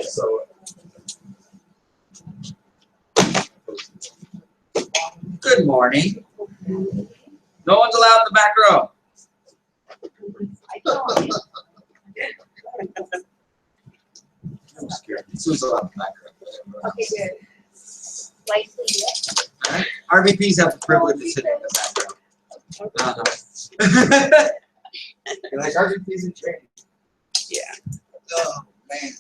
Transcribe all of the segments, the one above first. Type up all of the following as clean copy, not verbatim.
So, good morning. No one's allowed in the back row. I'm scared. Sue's allowed in the back row. Okay, good. Lightly, yeah. All right. RVPs have the privilege of sitting in the back row. You're like RVPs in training. Yeah. Oh man.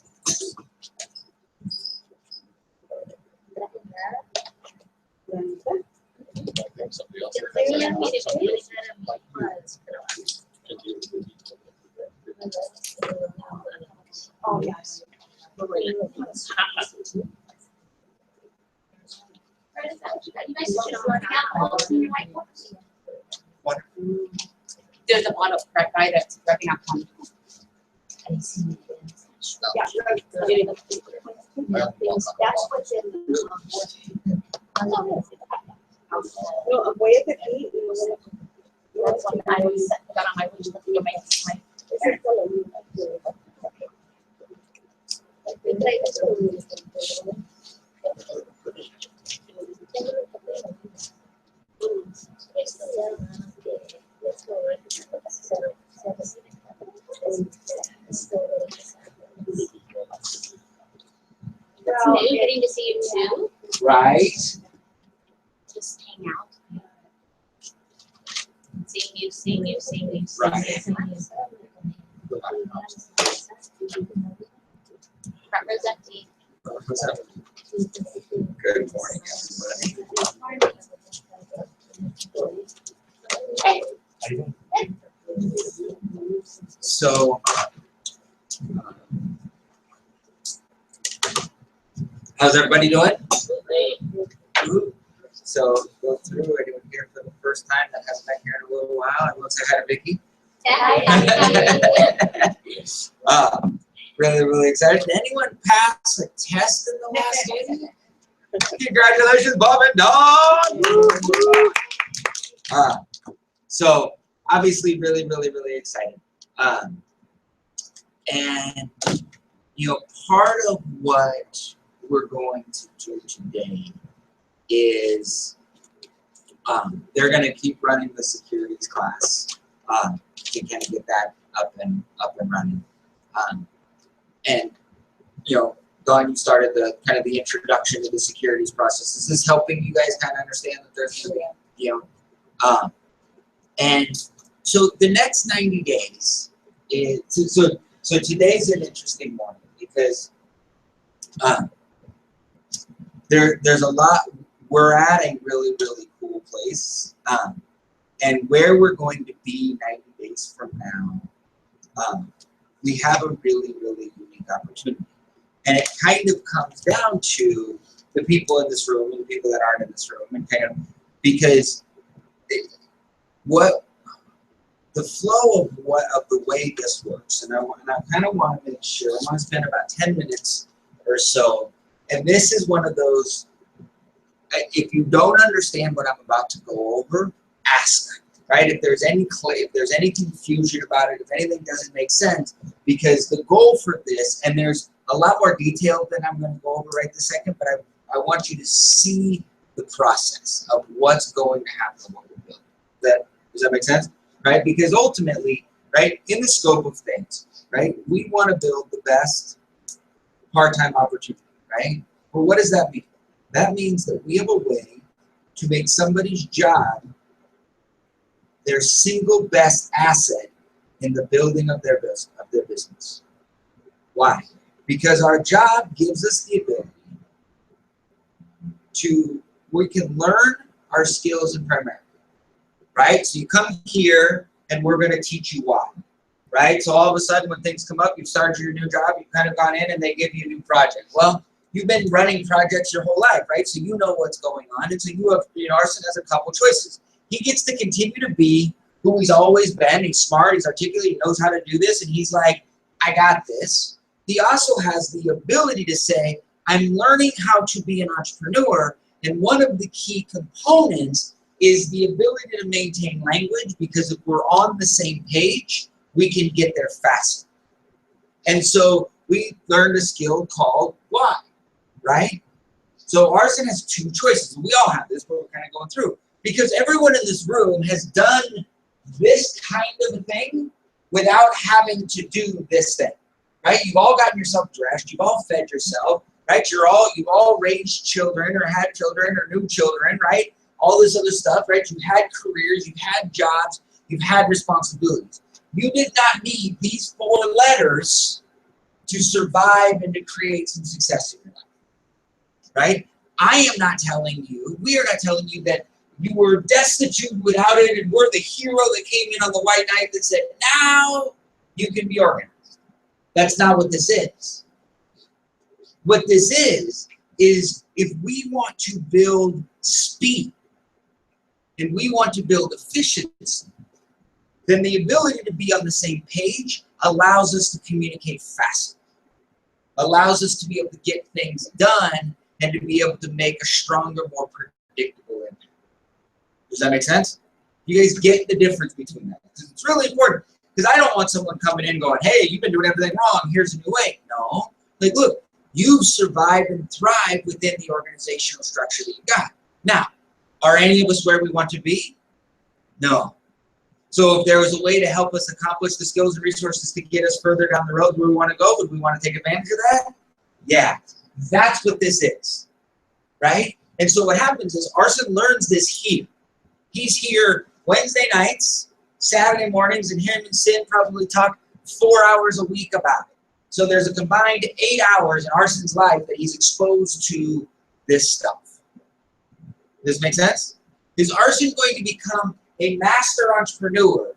Oh, yes. There's a lot of prep guy that's prepping up on. Yeah. That's what's in the. No, I'm way at the gate. That's one I always got on my wish list to my. It's new, getting to see you too. Right. Just hang out. Seeing you. Right. Front row's empty. Good morning, everybody. So, how's everybody doing? So, go through. Anyone here for the first time that hasn't been here in a little while? Everyone say hi to Vicky. Really excited. Did anyone pass a test in the last meeting? Congratulations, Bob and Don! So obviously really excited. And you know, part of what we're going to do today is they're going to keep running the securities class to kind of get that up and running. And you know, Dawn, you started the kind of the introduction to the securities process. This is helping you guys kind of understand that there's, you know, and so the next 90 days is so today's an interesting morning because there's a lot. We're at a really cool place, and where we're going to be 90 days from now, we have a really unique opportunity. And it kind of comes down to the people in this room and the people that aren't in this room, and kind of because what the flow of the way this works, and I kind of want to make sure. I want to spend about 10 minutes or so, and this is one of those. If you don't understand what I'm about to go over, ask. Right? If there's any confusion about it, if anything doesn't make sense, because the goal for this, and there's a lot more detail than I'm going to go over right this second, but I want you to see the process of what's going to happen when we build. Does that make sense? Right? Because ultimately, right, in the scope of things, right, we want to build the best part-time opportunity, right? Well, what does that mean? That means that we have a way to make somebody's job their single best asset in the building of their business. Why? Because our job gives us the ability we can learn our skills in primarily, right? So you come here and we're going to teach you why, right? So all of a sudden when things come up, you've started your new job, you've kind of gone in and they give you a new project. Well, you've been running projects your whole life, right? So you know what's going on. And so you have, Arson has a couple choices. He gets to continue to be who he's always been. He's smart, he's articulate, he knows how to do this, and he's like, I got this. He also has the ability to say, I'm learning how to be an entrepreneur, and one of the key components is the ability to maintain language, because if we're on the same page, we can get there faster. And so we learned a skill called why, right? So Arson has two choices. We all have this, but we're kind of going through. Because everyone in this room has done this kind of a thing without having to do this thing, right? You've all gotten yourself dressed. You've all fed yourself, right? You've all raised children or had children or new children, right? All this other stuff, right? You've had careers. You've had jobs. You've had responsibilities. You did not need these 4 letters to survive and to create some success in your life, right? I am not telling you, we are not telling you that you were destitute without it and we're the hero that came in on the white knight that said, now you can be organized. That's not what this is. What this is if we want to build speed and we want to build efficiency, then the ability to be on the same page allows us to communicate faster, allows us to be able to get things done and to be able to make a stronger, more predictable impact. Does that make sense? You guys get the difference between that? It's really important because I don't want someone coming in going, hey, you've been doing everything wrong. Here's a new way. No. Like, look, you've survived and thrived within the organizational structure that you got. Now, are any of us where we want to be? No. So if there was a way to help us accomplish the skills and resources to get us further down the road where we want to go, would we want to take advantage of that? Yeah, that's what this is, right? And so what happens is Arson learns this here. He's here Wednesday nights, Saturday mornings, and him and Sid probably talk 4 hours a week about it. So there's a combined 8 hours in Arson's life that he's exposed to this stuff. Does this make sense? Is Arson going to become a master entrepreneur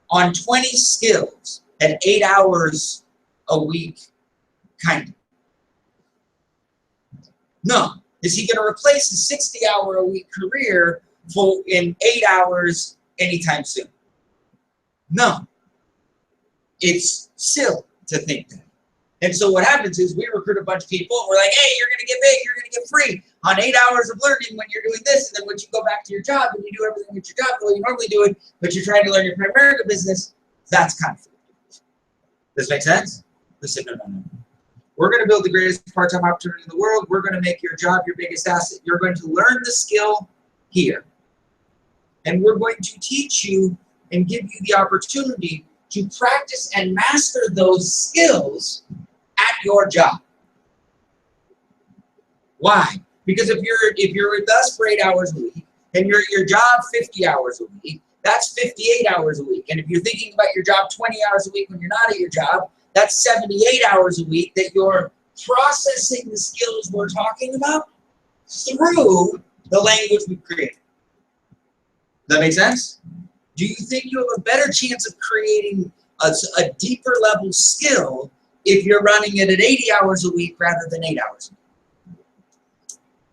on 20 skills at 8 hours a week, kind of? No. Is he going to replace his 60-hour-a-week career in 8 hours anytime soon? No. It's silly to think that. And so what happens is we recruit a bunch of people and we're like, hey, you're going to get big, you're going to get free on 8 hours of learning when you're doing this. And then when you go back to your job and you do everything at your job the way you normally do it, but you're trying to learn your Primerica business, that's conflict. Does this make sense? Listen, no. We're going to build the greatest part-time opportunity in the world. We're going to make your job your biggest asset. You're going to learn the skill here. And we're going to teach you and give you the opportunity to practice and master those skills at your job. Why? Because if you're with us for 8 hours a week and you're at your job 50 hours a week, that's 58 hours a week. And if you're thinking about your job 20 hours a week when you're not at your job, that's 78 hours a week that you're processing the skills we're talking about through the language we've created. Does that make sense? Do you think you have a better chance of creating a deeper level skill if you're running it at 80 hours a week rather than 8 hours a week?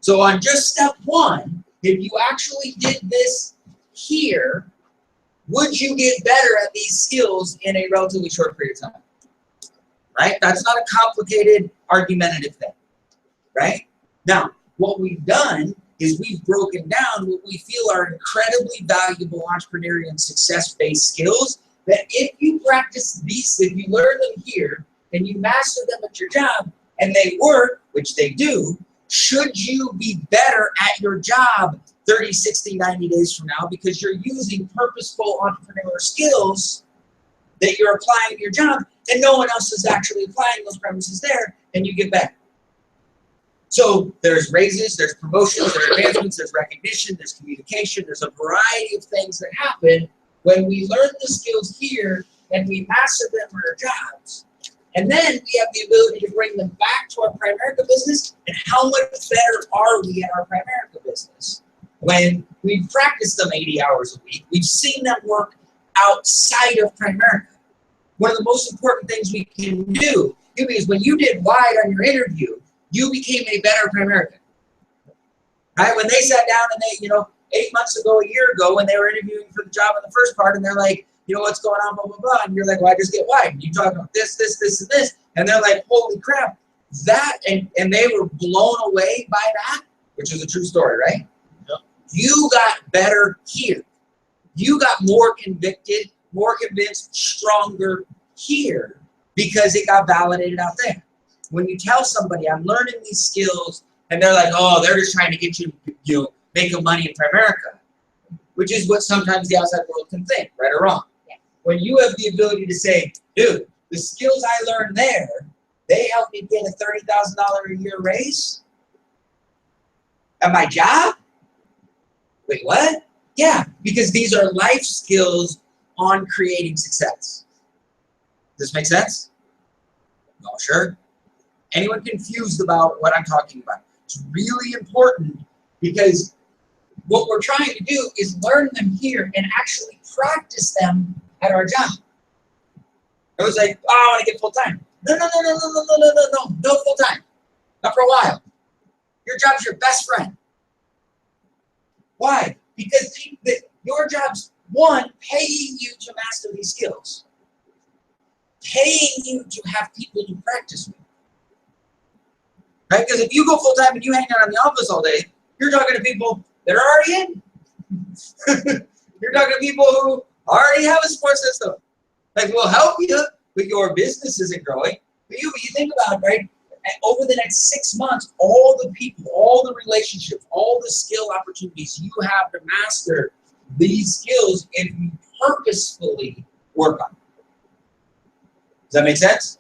So on just step 1, if you actually did this here, would you get better at these skills in a relatively short period of time? Right? That's not a complicated, argumentative thing. Right? Now, what we've done is we've broken down what we feel are incredibly valuable entrepreneurial and success-based skills that if you practice these, if you learn them here and you master them at your job and they work, which they do, should you be better at your job 30, 60, 90 days from now because you're using purposeful entrepreneurial skills that you're applying to your job and no one else is actually applying those premises there and you get better. So there's raises, there's promotions, there's advancements, there's recognition, there's communication, there's a variety of things that happen when we learn the skills here and we master them in our jobs. And then we have the ability to bring them back to our Primerica business. And how much better are we at our Primerica business when we've practiced them 80 hours a week? We've seen them work outside of Primerica. One of the most important things we can do is when you did wide on your interview, you became a better Primerica. Right? When they sat down and they, 8 months ago, a year ago, when they were interviewing for the job in the first part, and they're like, what's going on, blah, blah, blah. And you're like, well, I just get wide. And you talk about this, this, this, and this. And they're like, holy crap. That, and they were blown away by that, which is a true story, right? Yep. You got better here. You got more convicted, more convinced, stronger here because it got validated out there. When you tell somebody, I'm learning these skills, and they're like, oh, they're just trying to get you, make money in Primerica, which is what sometimes the outside world can think, right or wrong. Yeah. When you have the ability to say, dude, the skills I learned there, they helped me get a $30,000 a year raise at my job? Wait, what? Yeah, because these are life skills on creating success. Does this make sense? No, sure. Anyone confused about what I'm talking about? It's really important because what we're trying to do is learn them here and actually practice them at our job. It was like, oh, I want to get full time. No, no full time. Not for a while. Your job's your best friend. Why? Because your job's, one, paying you to master these skills. Paying you to have people to practice with. Right? Because if you go full time and you hang out in the office all day, you're talking to people that are already in. You're talking to people who already have a support system. Like, we'll help you, but your business isn't growing. But you think about it, right? Over the next 6 months, all the people, all the relationships, all the skill opportunities you have to master these skills if you purposefully work on them. Does that make sense?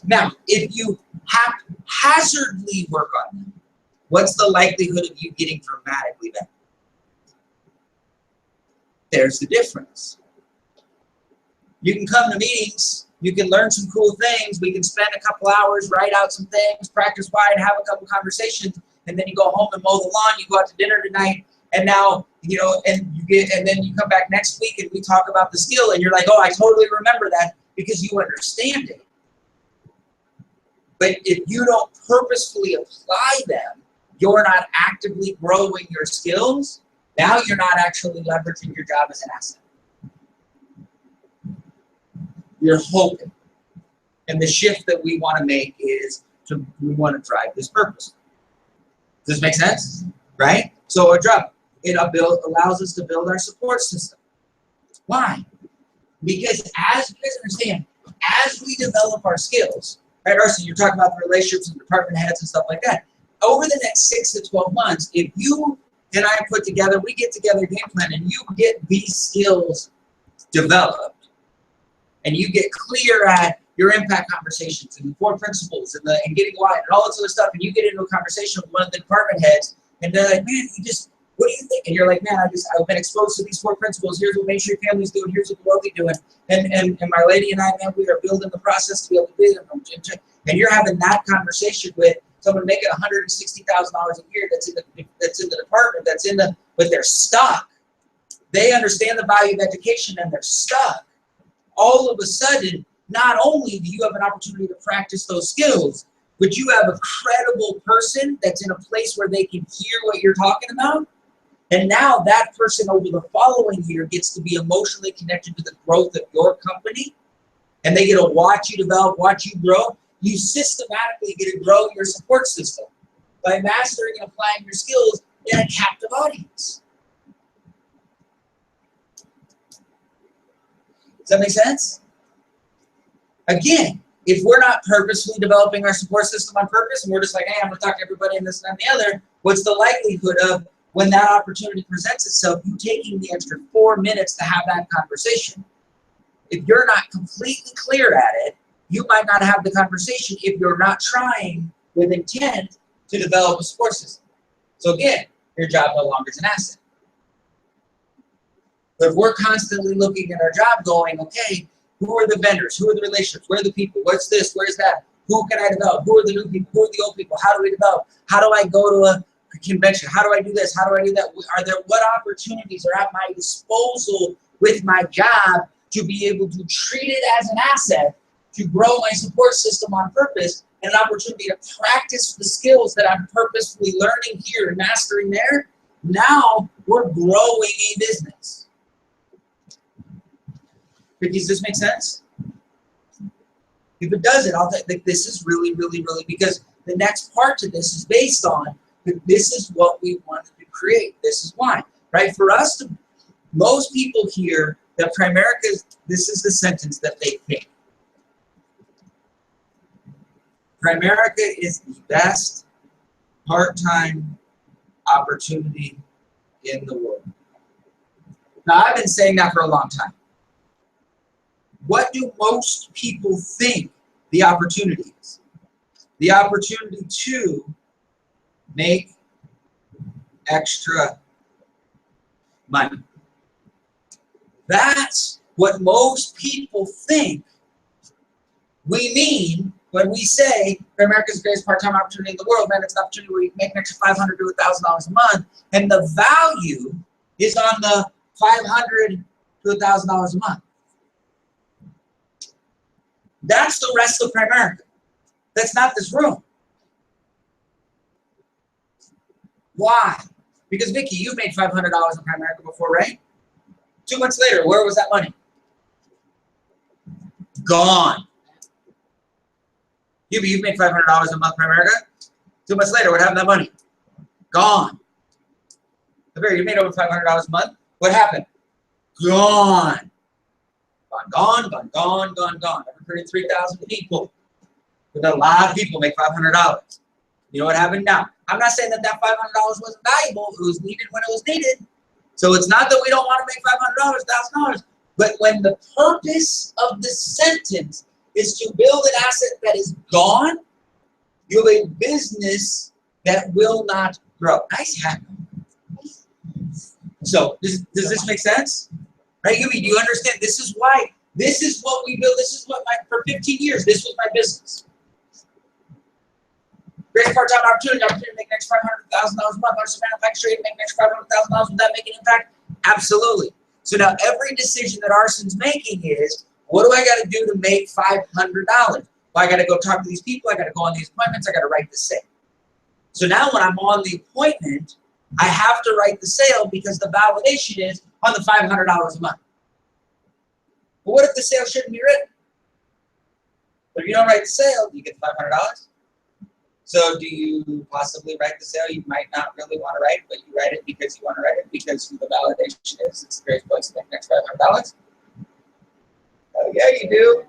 Now, if you haphazardly work on them, what's the likelihood of you getting dramatically better? There's the difference. You can come to meetings, you can learn some cool things, we can spend a couple hours, write out some things, practice wide, have a couple conversations, and then you go home and mow the lawn, you go out to dinner tonight, and now, and then you come back next week and we talk about the skill, and you're like, oh, I totally remember that because you understand it. But if you don't purposefully apply them, you're not actively growing your skills. Now you're not actually leveraging your job as an asset. You're hoping. And the shift that we want to make is we want to drive this purpose. Does this make sense? Right? So our job, it allows us to build our support system. Why? Because as you guys understand, as we develop our skills, right, Arson, you're talking about the relationships and department heads and stuff like that. Over the next 6 to 12 months, if you and I we get together a game plan and you get these skills developed and you get clear at your impact conversations and the 4 principles and getting wide and all this other stuff, and you get into a conversation with one of the department heads and they're like, man, what do you think? And you're like, man, I've been exposed to these 4 principles. Here's what Make Sure Your Family's doing. Here's what the wealthy doing. And my lady and I, man, we are building the process to be able to do them. And you're having that conversation with someone making $160,000 a year that's in the department, but they're stuck. They understand the value of education and they're stuck. All of a sudden, not only do you have an opportunity to practice those skills, but you have a credible person that's in a place where they can hear what you're talking about. And now that person over the following year gets to be emotionally connected to the growth of your company. And they get to watch you develop, watch you grow. You systematically get to grow your support system by mastering and applying your skills in a captive audience. Does that make sense? Again, if we're not purposefully developing our support system on purpose, and we're just like, hey, I'm going to talk to everybody and this and the other, what's the likelihood of when that opportunity presents itself, you taking the extra 4 minutes to have that conversation? If you're not completely clear at it, you might not have the conversation if you're not trying with intent to develop a support system. So again, your job no longer is an asset. But if we're constantly looking at our job going, okay, who are the vendors? Who are the relationships? Where are the people? What's this? Where's that? Who can I develop? Who are the new people? Who are the old people? How do we develop? How do I go to a convention? How do I do this? How do I do that? What opportunities are at my disposal with my job to be able to treat it as an asset, to grow my support system on purpose, and an opportunity to practice the skills that I'm purposefully learning here and mastering there? Now we're growing a business. Does this make sense? If it doesn't, I'll think this is really, really, really, because the next part to this is based on this is what we wanted to create. This is why, right? For us to, most people here that Primerica, this is the sentence that they think. Primerica is the best part-time opportunity in the world. Now, I've been saying that for a long time. What do most people think the opportunity is? The opportunity to make extra money. That's what most people think we mean when we say America's greatest part-time opportunity in the world. Man, it's an opportunity where you can make an extra $500 to $1,000 a month, and the value is on the $500 to $1,000 a month. That's the rest of Primerica. That's not this room. Why? Because Vicki, you made $500 in Primerica before, right? 2 months later, where was that money? Gone. You've made $500 a month Primerica. 2 months later, what happened to that money? Gone. You made over $500 a month. What happened? Gone. Gone, gone, gone, gone, gone. I've recruited 3,000 people. But a lot of people make $500. You know what happened now? I'm not saying that that $500 wasn't valuable. It was needed when it was needed. So it's not that we don't want to make $500, $1,000. But when the purpose of the sentence is to build an asset that is gone, you have a business that will not grow. Nice hat. So does this make sense? Right, Yumi, do you understand? This is why, this is what we build. This is what for 15 years, this was my business. Great part-time opportunity to make an extra $500,000 a month. Arson manufacturing, make an extra $500,000 without making an impact? Absolutely. So now every decision that Arson's making is, what do I got to do to make $500? Well, I got to go talk to these people. I got to go on these appointments. I got to write the sale. So now when I'm on the appointment, I have to write the sale because the validation is on the $500 a month. But what if the sale shouldn't be written? But if you don't write the sale, do you get $500? So do you possibly write the sale you might not really want to write, but you write it because you want to write it because the validation is it's the greatest place to make next $500? Oh yeah, you do.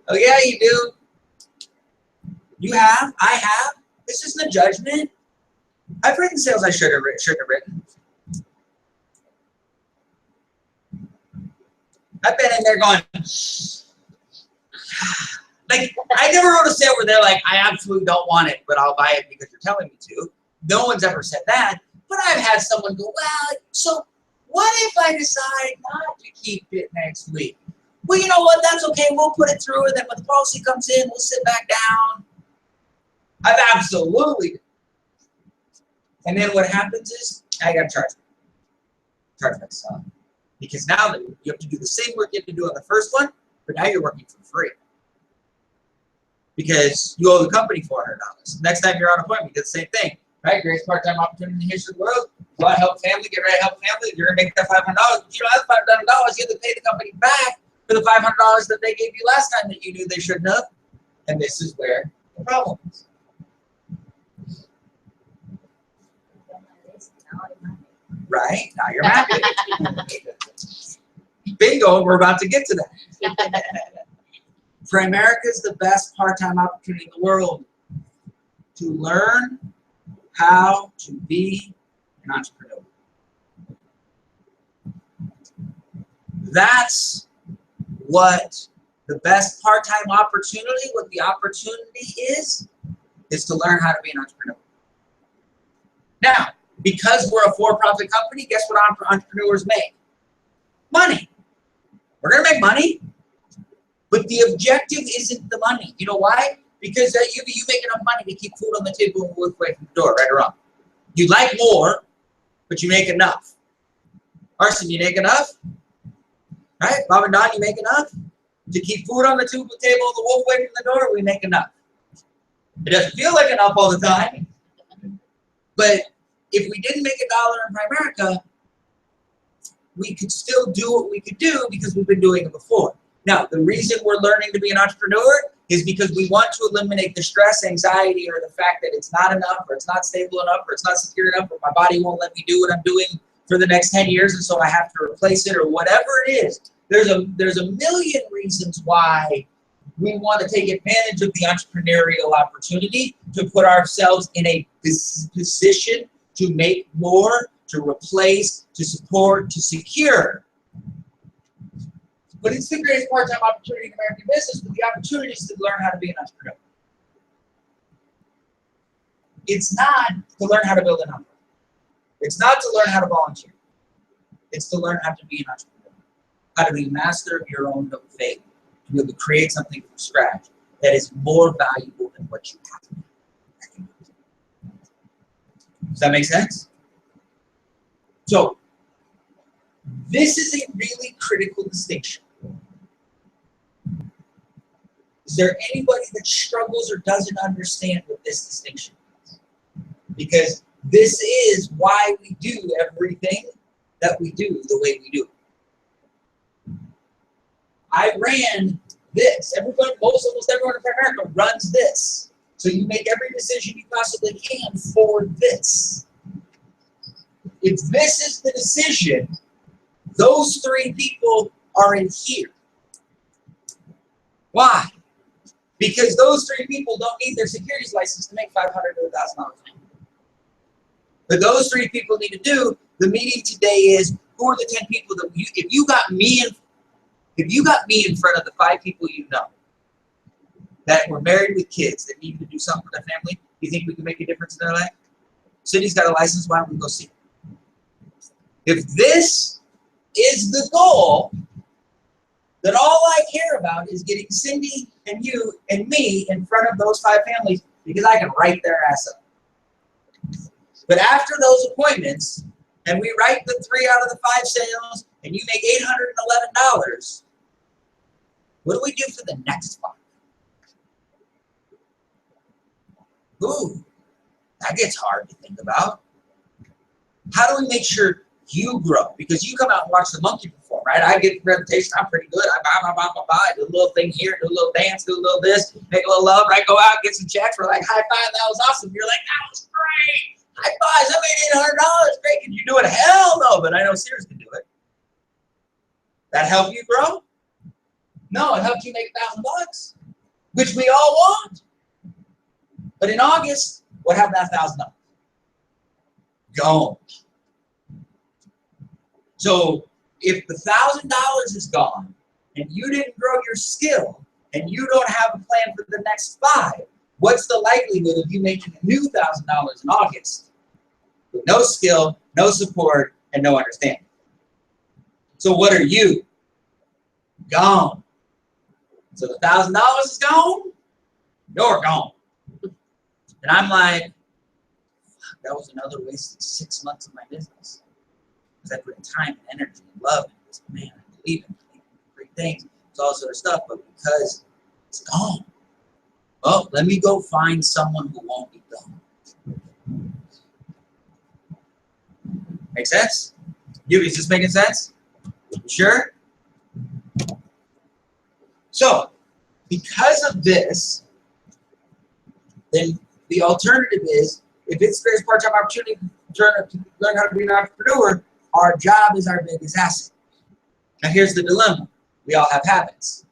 Oh yeah, you do. You have. I have. This isn't a judgment. I've written sales I should have written. I've been in there going, like, I never wrote a sale where they're like, I absolutely don't want it, but I'll buy it because you're telling me to. No one's ever said that. But I've had someone go, well, so what if I decide not to keep it next week? Well, you know what? That's okay. We'll put it through, and then when the policy comes in, we'll sit back down. I've absolutely. And then what happens is, now you got to charge myself. Because now you have to do the same work you have to do on the first one, but now you're working for free. Because you owe the company $400. Next time you're on appointment, you do the same thing. Right? Greatest part-time opportunity in the history of the world. You want to help family, get ready to help family, you're going to make that $500. But you don't have $500, you have to pay the company back for the $500 that they gave you last time that you knew they shouldn't have. And this is where the problem is. Right? Now you're happy. Bingo, we're about to get to that. Primerica is the best part-time opportunity in the world to learn how to be an entrepreneur. That's what the best part-time opportunity, what the opportunity is to learn how to be an entrepreneur. Now, because we're a for-profit company, guess what entrepreneurs make? Money. We're going to make money, but the objective isn't the money. You know why? Because you make enough money to keep food on the table and walk away from the door, right or wrong. You like more, but you make enough. Arson, you make enough? Right? Bob and Don, you make enough? To keep food on the table and the wolf away from the door, we make enough. It doesn't feel like enough all the time, but if we didn't make $1 in Primerica, we could still do what we could do because we've been doing it before. Now, the reason we're learning to be an entrepreneur is because we want to eliminate the stress, anxiety, or the fact that it's not enough, or it's not stable enough, or it's not secure enough, or my body won't let me do what I'm doing for the next 10 years, and so I have to replace it, or whatever it is. There's a million reasons why We want to take advantage of the entrepreneurial opportunity to put ourselves in a position to make more, to replace, to support, to secure. But it's the greatest part-time opportunity in American business, but the opportunity is to learn how to be an entrepreneur. It's not to learn how to build an empire. It's not to learn how to volunteer. It's to learn how to be an entrepreneur, how to be a master of your own fate, to be able to create something from scratch that is more valuable than what you have. Does that make sense? So, this is a really critical distinction. Is there anybody that struggles or doesn't understand what this distinction is? Because this is why we do everything that we do the way we do. I ran this. Everyone, almost everyone in America runs this. So you make every decision you possibly can for this. If this is the decision, those three people are in here. Why? Because those three people don't need their securities license to make $500 to $1,000. But those three people need to do. The meeting today is, who are the 10 people that if you got me in front of the 5 people you know that were married with kids that needed to do something for their family, do you think we can make a difference in their life? Cindy's got a license, why don't we go see her? If this is the goal, then all I care about is getting Cindy and you and me in front of those 5 families because I can write their ass up. But after those appointments, and we write the 3 out of the 5 sales, and you make $811, what do we do for the next 5? Ooh, that gets hard to think about. How do we make sure you grow? Because you come out and watch the monkey perform, right? I get the presentation, I'm pretty good. I do a little thing here, do a little dance, do a little this, make a little love, right? Go out, get some checks. We're like, high five, that was awesome. You're like, that was great. High fives, I made $800. Great. Can you do it? Hell no, but I know Sears can do it. That help you grow? No, it helped you make $1,000, which we all want. But in August, what happened to that $1,000? Gone. So if the $1,000 is gone and you didn't grow your skill and you don't have a plan for the next 5, what's the likelihood of you making a new $1,000 in August with no skill, no support, and no understanding? So what are you? Gone. So the $1,000 is gone, you're gone. And I'm like, that was another wasted 6 months of my business. Because I put in time and energy and love and this, man, I believe in great things. It's all sort of stuff, but because it's gone, well, let me go find someone who won't be gone. Make sense? You, is this making sense? You sure? So, because of this, then the alternative is, if it's the greatest part-time opportunity to learn how to be an entrepreneur, our job is our biggest asset. Now here's the dilemma. We all have habits.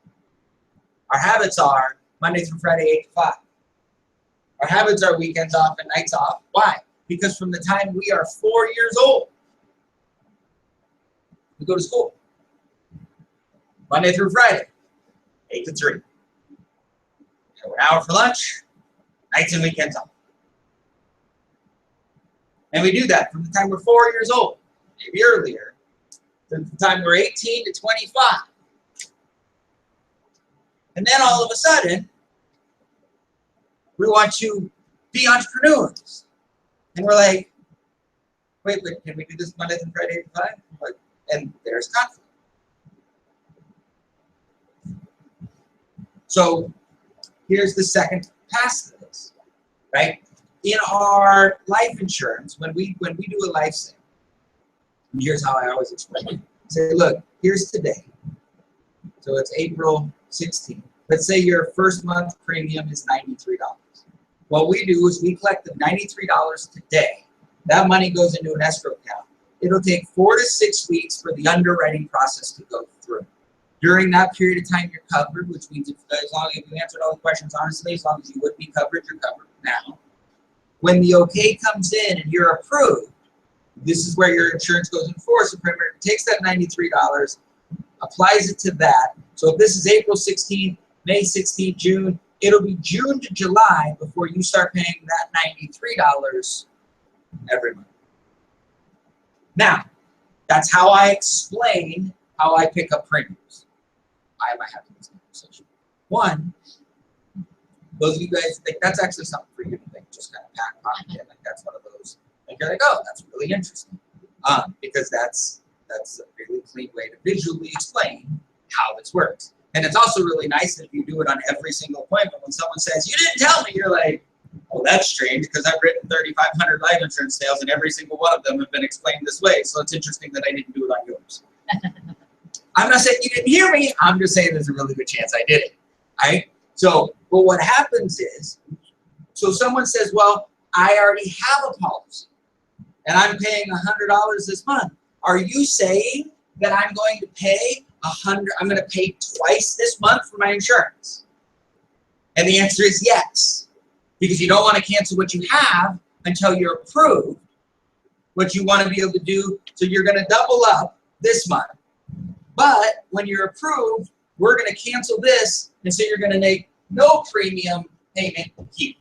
Our habits are Monday through Friday, 8 to 5. Our habits are weekends off and nights off. Why? Because from the time we are 4 years old, we go to school. Monday through Friday, 8 to 3. So an hour for lunch, nights and weekends off. And we do that from the time we're 4 years old, maybe earlier, from the time we're 18 to 25. And then all of a sudden, we want to be entrepreneurs. And we're like, wait, can we do this Monday through Friday 8 to 5? And there's conflict. So here's the second pass to this, right? In our life insurance, when we do a life sale, and here's how I always explain it. Say, look, here's today. So it's April 16th. Let's say your first month premium is $93. What we do is we collect the $93 today. That money goes into an escrow account. It'll take 4 to 6 weeks for the underwriting process to go through. During that period of time, you're covered, which means as long as you answered all the questions honestly, as long as you would be covered, you're covered now. When the okay comes in and you're approved, this is where your insurance goes in force. The Premier takes that $93, applies it to that. So if this is April 16th, May 16th, June, it'll be June to July before you start paying that $93 every month. Now, that's how I explain how I pick up premiums. Why am I having this conversation? One, those of you guys think that's actually something for you to think, just kind of back pocket. Like that's one of those. Like you're like, oh, that's really interesting, because that's a really clean way to visually explain how this works. And it's also really nice if you do it on every single appointment. When someone says, "You didn't tell me," you're like, "Oh, that's strange," because I've written 3,500 life insurance sales, and every single one of them have been explained this way. So it's interesting that I didn't do it on yours. I'm not saying you didn't hear me. I'm just saying there's a really good chance I did it. Right? So, but what happens is, so someone says, well, I already have a policy and I'm paying $100 this month. Are you saying that I'm going to pay I'm going to pay twice this month for my insurance? And the answer is yes, because you don't want to cancel what you have until you're approved. What you want to be able to do, so you're going to double up this month. But when you're approved, we're going to cancel this, and so you're going to make no premium payment here.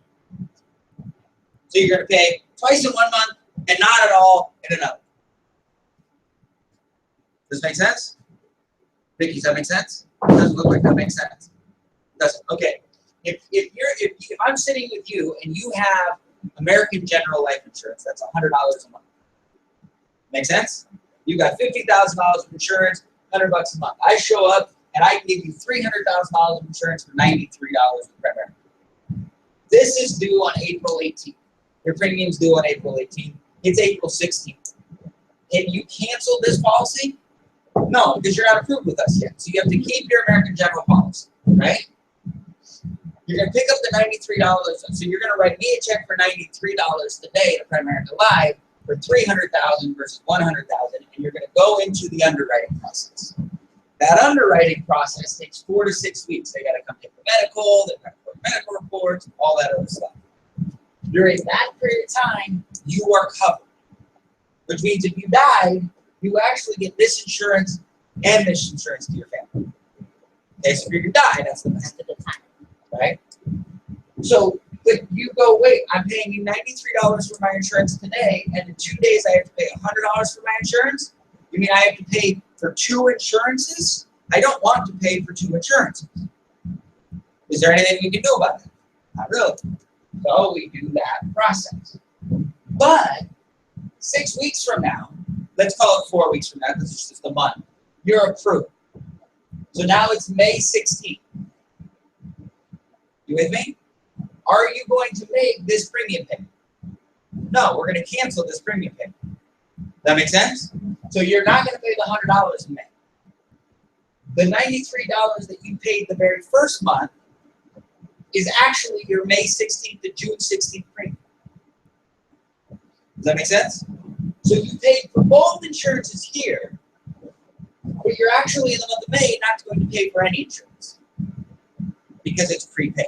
So you're going to pay twice in 1 month and not at all in another. Does this make sense? Vicky, does that make sense? It doesn't look like that makes sense. Doesn't. Okay. If I'm sitting with you and you have American General life insurance, that's $100 a month. Make sense? You got $50,000 of insurance, $100 a month. I show up and I give you $300,000 of insurance for $93 with Premier. This is due on April 18th. Your premium's due on April 18th. It's April 16th. Can you cancel this policy? No, because you're not approved with us yet. So you have to keep your American General policy, right? You're going to pick up the $93, and so you're going to write me a check for $93 today to Primerica Live for $300,000 versus $100,000, and you're going to go into the underwriting process. That underwriting process takes 4 to 6 weeks. They got to come take the medical, they got to put medical reports, all that other stuff. During that period of time, you are covered, which means if you died, you actually get this insurance and this insurance to your family. Okay, so if you're going to die, that's the best of the time, right? So if you go, wait, I'm paying you $93 for my insurance today, and in 2 days I have to pay $100 for my insurance? You mean I have to pay for 2 insurances? I don't want to pay for 2 insurances. Is there anything we can do about that? Not really. So we do that process. But 6 weeks from now, let's call it 4 weeks from now, this is just a month, you're approved. So now it's May 16th. You with me? Are you going to make this premium payment? No, we're going to cancel this premium payment. That make sense? So you're not going to pay the $100 in May. The $93 that you paid the very first month is actually your May 16th to June 16th premium. Does that make sense? So you paid for both insurances here, but you're actually in the month of May not going to pay for any insurance because it's prepaid.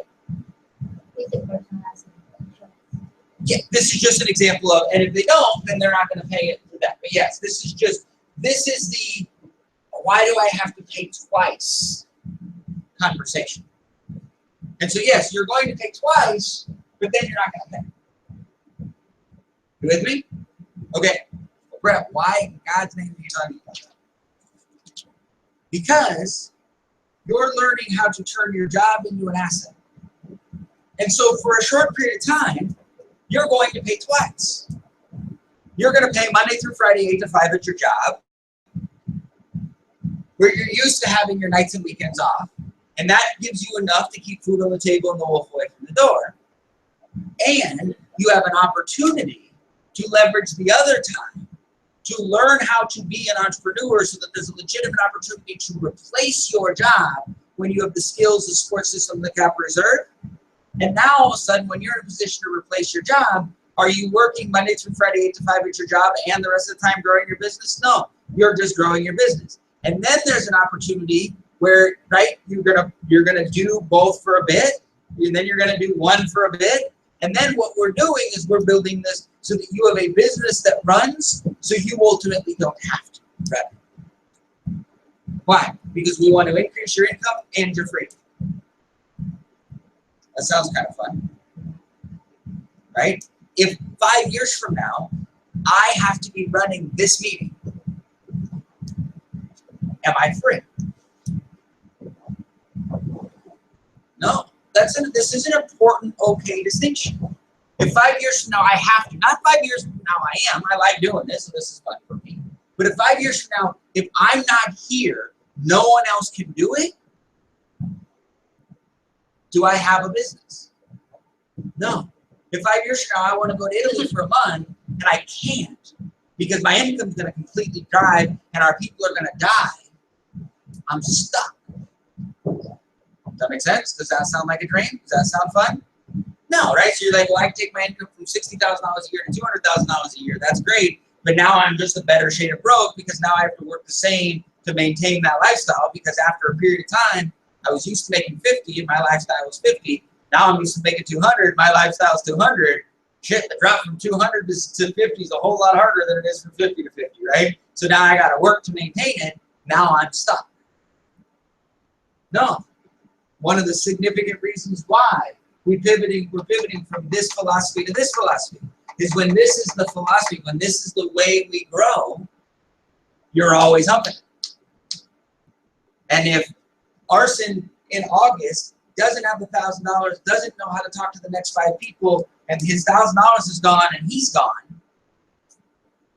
Yeah, this is just an example of, and if they don't, then they're not going to pay it for that. But yes, this is the why do I have to pay twice conversation. And so yes, you're going to pay twice, but then you're not going to pay. You with me? Okay, Brett, why in God's name are you talking about that? Because you're learning how to turn your job into an asset. And so for a short period of time, you're going to pay twice. You're going to pay Monday through Friday, 8 to 5 at your job, where you're used to having your nights and weekends off. And that gives you enough to keep food on the table and the wolf away from the door. And you have an opportunity to leverage the other time to learn how to be an entrepreneur so that there's a legitimate opportunity to replace your job when you have the skills, the support system, the capital reserve. And now all of a sudden, when you're in a position to replace your job, are you working Monday through Friday, 8 to 5 at your job and the rest of the time growing your business? No, you're just growing your business. And then there's an opportunity where, right, you're gonna do both for a bit, and then you're gonna do one for a bit, and then what we're doing is we're building this so that you have a business that runs, so you ultimately don't have to run it. Why? Because we want to increase your income and your freedom. That sounds kind of fun, right? If 5 years from now, I have to be running this meeting, am I free? No, this is an important, okay distinction. If 5 years from now I have to, not 5 years from now I am, I like doing this, so this is fun for me. But if 5 years from now, if I'm not here, no one else can do it, do I have a business? No. If 5 years from now I want to go to Italy for a month and I can't because my income is going to completely drive and our people are going to die, I'm stuck. Does that make sense? Does that sound like a dream? Does that sound fun? No, right? So you're like, well, I can take my income from $60,000 a year to $200,000 a year. That's great. But now I'm just a better shade of broke because now I have to work the same to maintain that lifestyle, because after a period of time, I was used to making 50 and my lifestyle was 50. Now I'm used to making 200. My lifestyle is 200. Shit, the drop from 200 to 50 is a whole lot harder than it is from 50 to 50, right? So now I got to work to maintain it. Now I'm stuck. No. One of the significant reasons why we're pivoting from this philosophy to this philosophy is when this is the philosophy, when this is the way we grow, you're always humping it. And if Arson in August doesn't have $1,000, doesn't know how to talk to the next 5 people, and his $1,000 is gone and he's gone,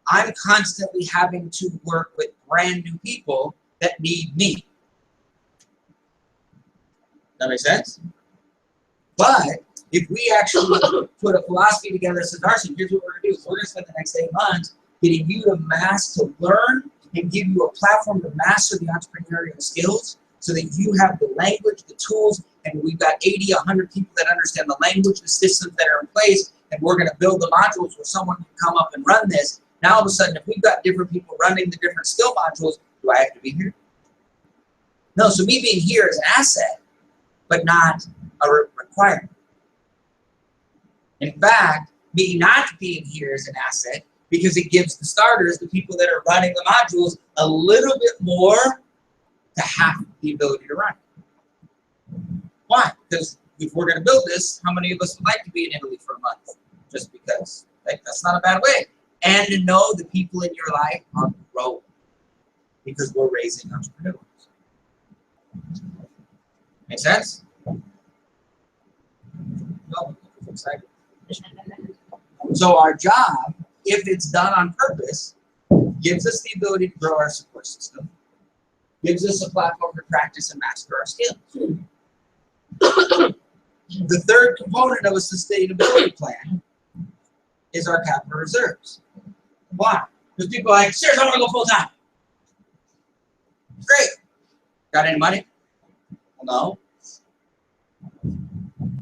I'm constantly having to work with brand new people that need me. That makes sense? But if we actually put a philosophy together that says, Arson, here's what we're going to do. We're going to spend the next 8 months getting you to learn and give you a platform to master the entrepreneurial skills so that you have the language, the tools, and we've got 80, 100 people that understand the language, the systems that are in place, and we're going to build the modules where someone can come up and run this. Now, all of a sudden, if we've got different people running the different skill modules, do I have to be here? No, so me being here is an asset, but not a requirement. In fact, me not being here is an asset because it gives the starters, the people that are running the modules, a little bit more to have the ability to run. Why? Because if we're going to build this, how many of us would like to be in Italy for a month? Just because. Like, that's not a bad way. And to know the people in your life are growing because we're raising entrepreneurs. Make sense? No, I'm excited. So our job, if it's done on purpose, gives us the ability to grow our support system, gives us a platform to practice and master our skills. The third component of a sustainability plan is our capital reserves. Why? Because people are like, seriously, I want to go full time. Great. Got any money? Well, no.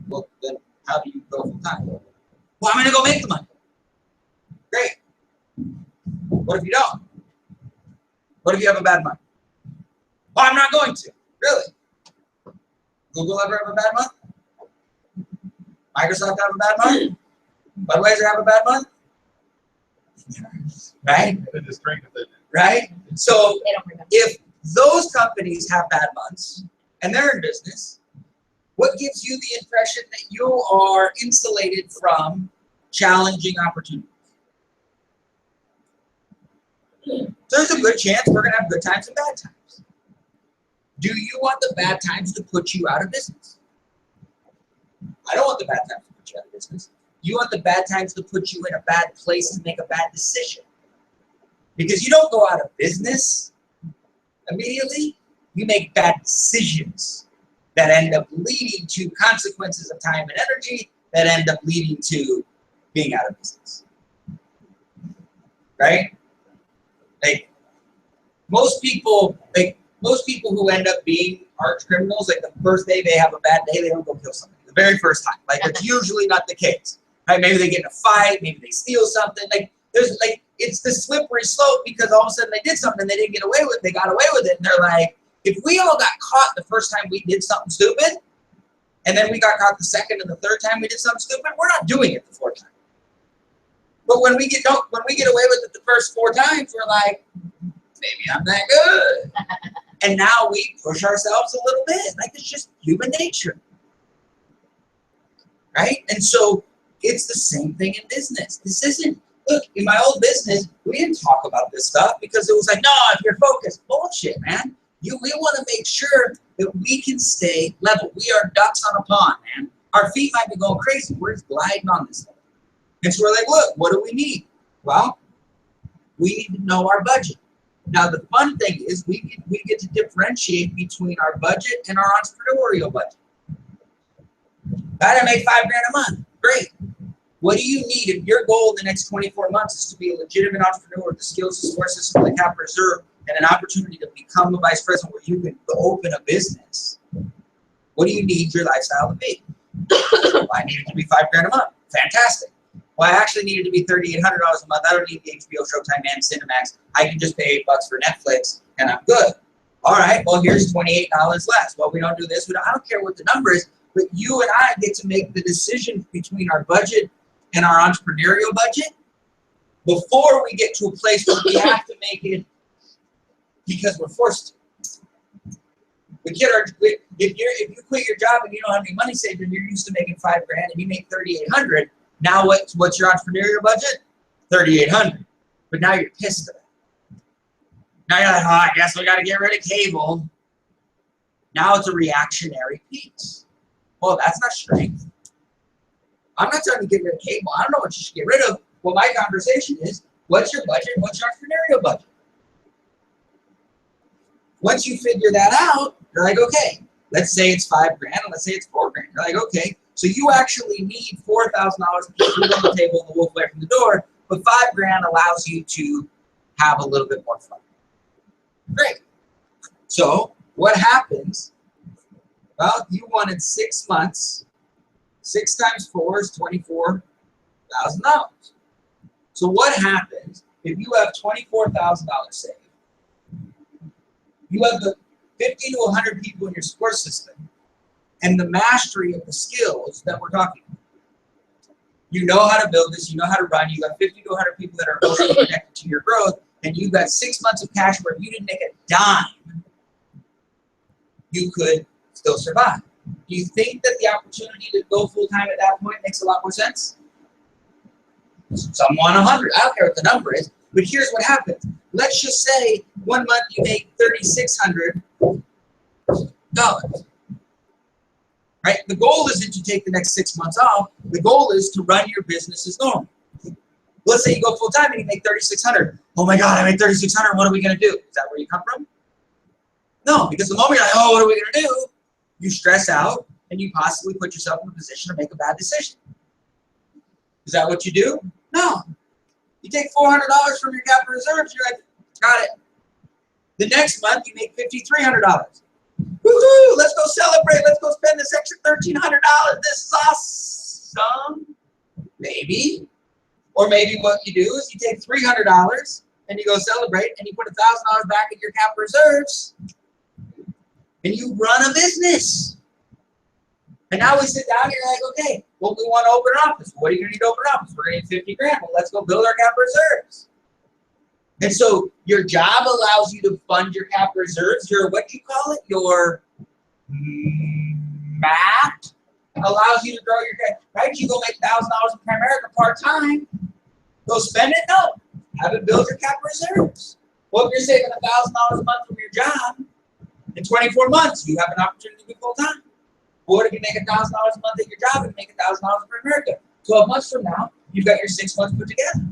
Well, then how do you go full time? Well, I'm going to go make the money. Great. What if you don't? What if you have a bad month? Well, I'm not going to. Really? Google ever have a bad month? Microsoft have a bad month? Budweiser have a bad month? Right? Right? So if those companies have bad months and they're in business, what gives you the impression that you are insulated from challenging opportunities? There's a good chance we're going to have good times and bad times. Do you want the bad times to put you out of business? I don't want the bad times to put you out of business. You want the bad times to put you in a bad place to make a bad decision. Because you don't go out of business immediately. You make bad decisions that end up leading to consequences of time and energy that end up leading to being out of business. Right? Like most people who end up being arch criminals, like the first day they have a bad day, they don't go kill somebody. The very first time. Like it's usually not the case. Right? Maybe they get in a fight, maybe they steal something. Like there's like it's the slippery slope because all of a sudden they did something and they didn't get away with it, they got away with it, and they're like, If we all got caught the first time we did something stupid, and then we got caught the second and the third time we did something stupid, we're not doing it the fourth time. But when we get away with it the first 4 times, we're like, maybe I'm that good. And now we push ourselves a little bit. Like, it's just human nature. Right? And so it's the same thing in business. This isn't, look, in my old business, we didn't talk about this stuff because it was like, no, if you're focused, bullshit, man. We want to make sure that we can stay level. We are ducks on a pond, man. Our feet might be going crazy. We're just gliding on this thing. And so we're like, look, what do we need? Well, we need to know our budget. Now, the fun thing is we get to differentiate between our budget and our entrepreneurial budget. I make $5 grand a month. Great. What do you need if your goal in the next 24 months is to be a legitimate entrepreneur with the skills, the support system, the capital reserve, and an opportunity to become a vice president where you can open a business? What do you need your lifestyle to be? I need it to be $5 grand a month. Fantastic. Well, I actually need it to be $3,800 a month. I don't need the HBO, Showtime, and Cinemax. I can just pay $8 for Netflix, and I'm good. All right, well, here's $28 less. Well, we don't do this. I don't care what the number is, but you and I get to make the decision between our budget and our entrepreneurial budget before we get to a place where we have to make it because we're forced to. If you quit your job and you don't have any money saved and you're used to making $5 grand and you make $3,800, now what's your entrepreneurial budget? $3,800. But now you're pissed at it. Now you're like, oh, I guess we got to get rid of cable. Now it's a reactionary piece. Well, that's not strength. I'm not trying to get rid of cable. I don't know what you should get rid of. Well, my conversation is, what's your budget? What's your entrepreneurial budget? Once you figure that out, you're like, okay, let's say it's $5 grand, and let's say it's $4 grand. You're like, okay, so you actually need $4,000 to keep food on the table and the wolf away from the door, but $5 grand allows you to have a little bit more fun. Great. So what happens? Well, you wanted 6 months. 6 times 4 is $24,000. So what happens if you have $24,000 saved? You have the 50 to 100 people in your support system and the mastery of the skills that we're talking about. You know how to build this. You know how to run. You got 50 to 100 people that are emotionally connected to your growth, and you've got 6 months of cash where if you didn't make a dime, you could still survive. Do you think that the opportunity to go full-time at that point makes a lot more sense? Some want 100. I don't care what the number is, but here's what happens. Let's just say 1 month you make $3,600. Right? The goal isn't to take the next 6 months off. The goal is to run your business as normal. Let's say you go full-time and you make $3,600. Oh my God, I made $3,600. What are we going to do? Is that where you come from? No, because the moment you're like, oh, what are we going to do? You stress out and you possibly put yourself in a position to make a bad decision. Is that what you do? No. You take $400 from your capital reserves, you're like, got it. The next month you make $5,300. Woohoo! Let's go celebrate. Let's go spend this extra $1,300. This is awesome. Maybe. Or maybe what you do is you take $300 and you go celebrate and you put $1,000 back in your capital reserves and you run a business. And now we sit down and you're like, okay, well, we want to open an office. What are you going to need to open an office? We're going to need 50 grand. Well, let's go build our capital reserves. And so your job allows you to fund your capital reserves. Your, what do you call it? Your MAP allows you to grow your, right? You go make $1,000 in Primerica part-time. Go spend it? No. Have it build your capital reserves. Well, if you're saving $1,000 a month from your job, in 24 months, you have an opportunity to be full-time. Or if you make $1,000 a month at your job and make $1,000 in Primerica, 12 months from now, you've got your 6 months put together.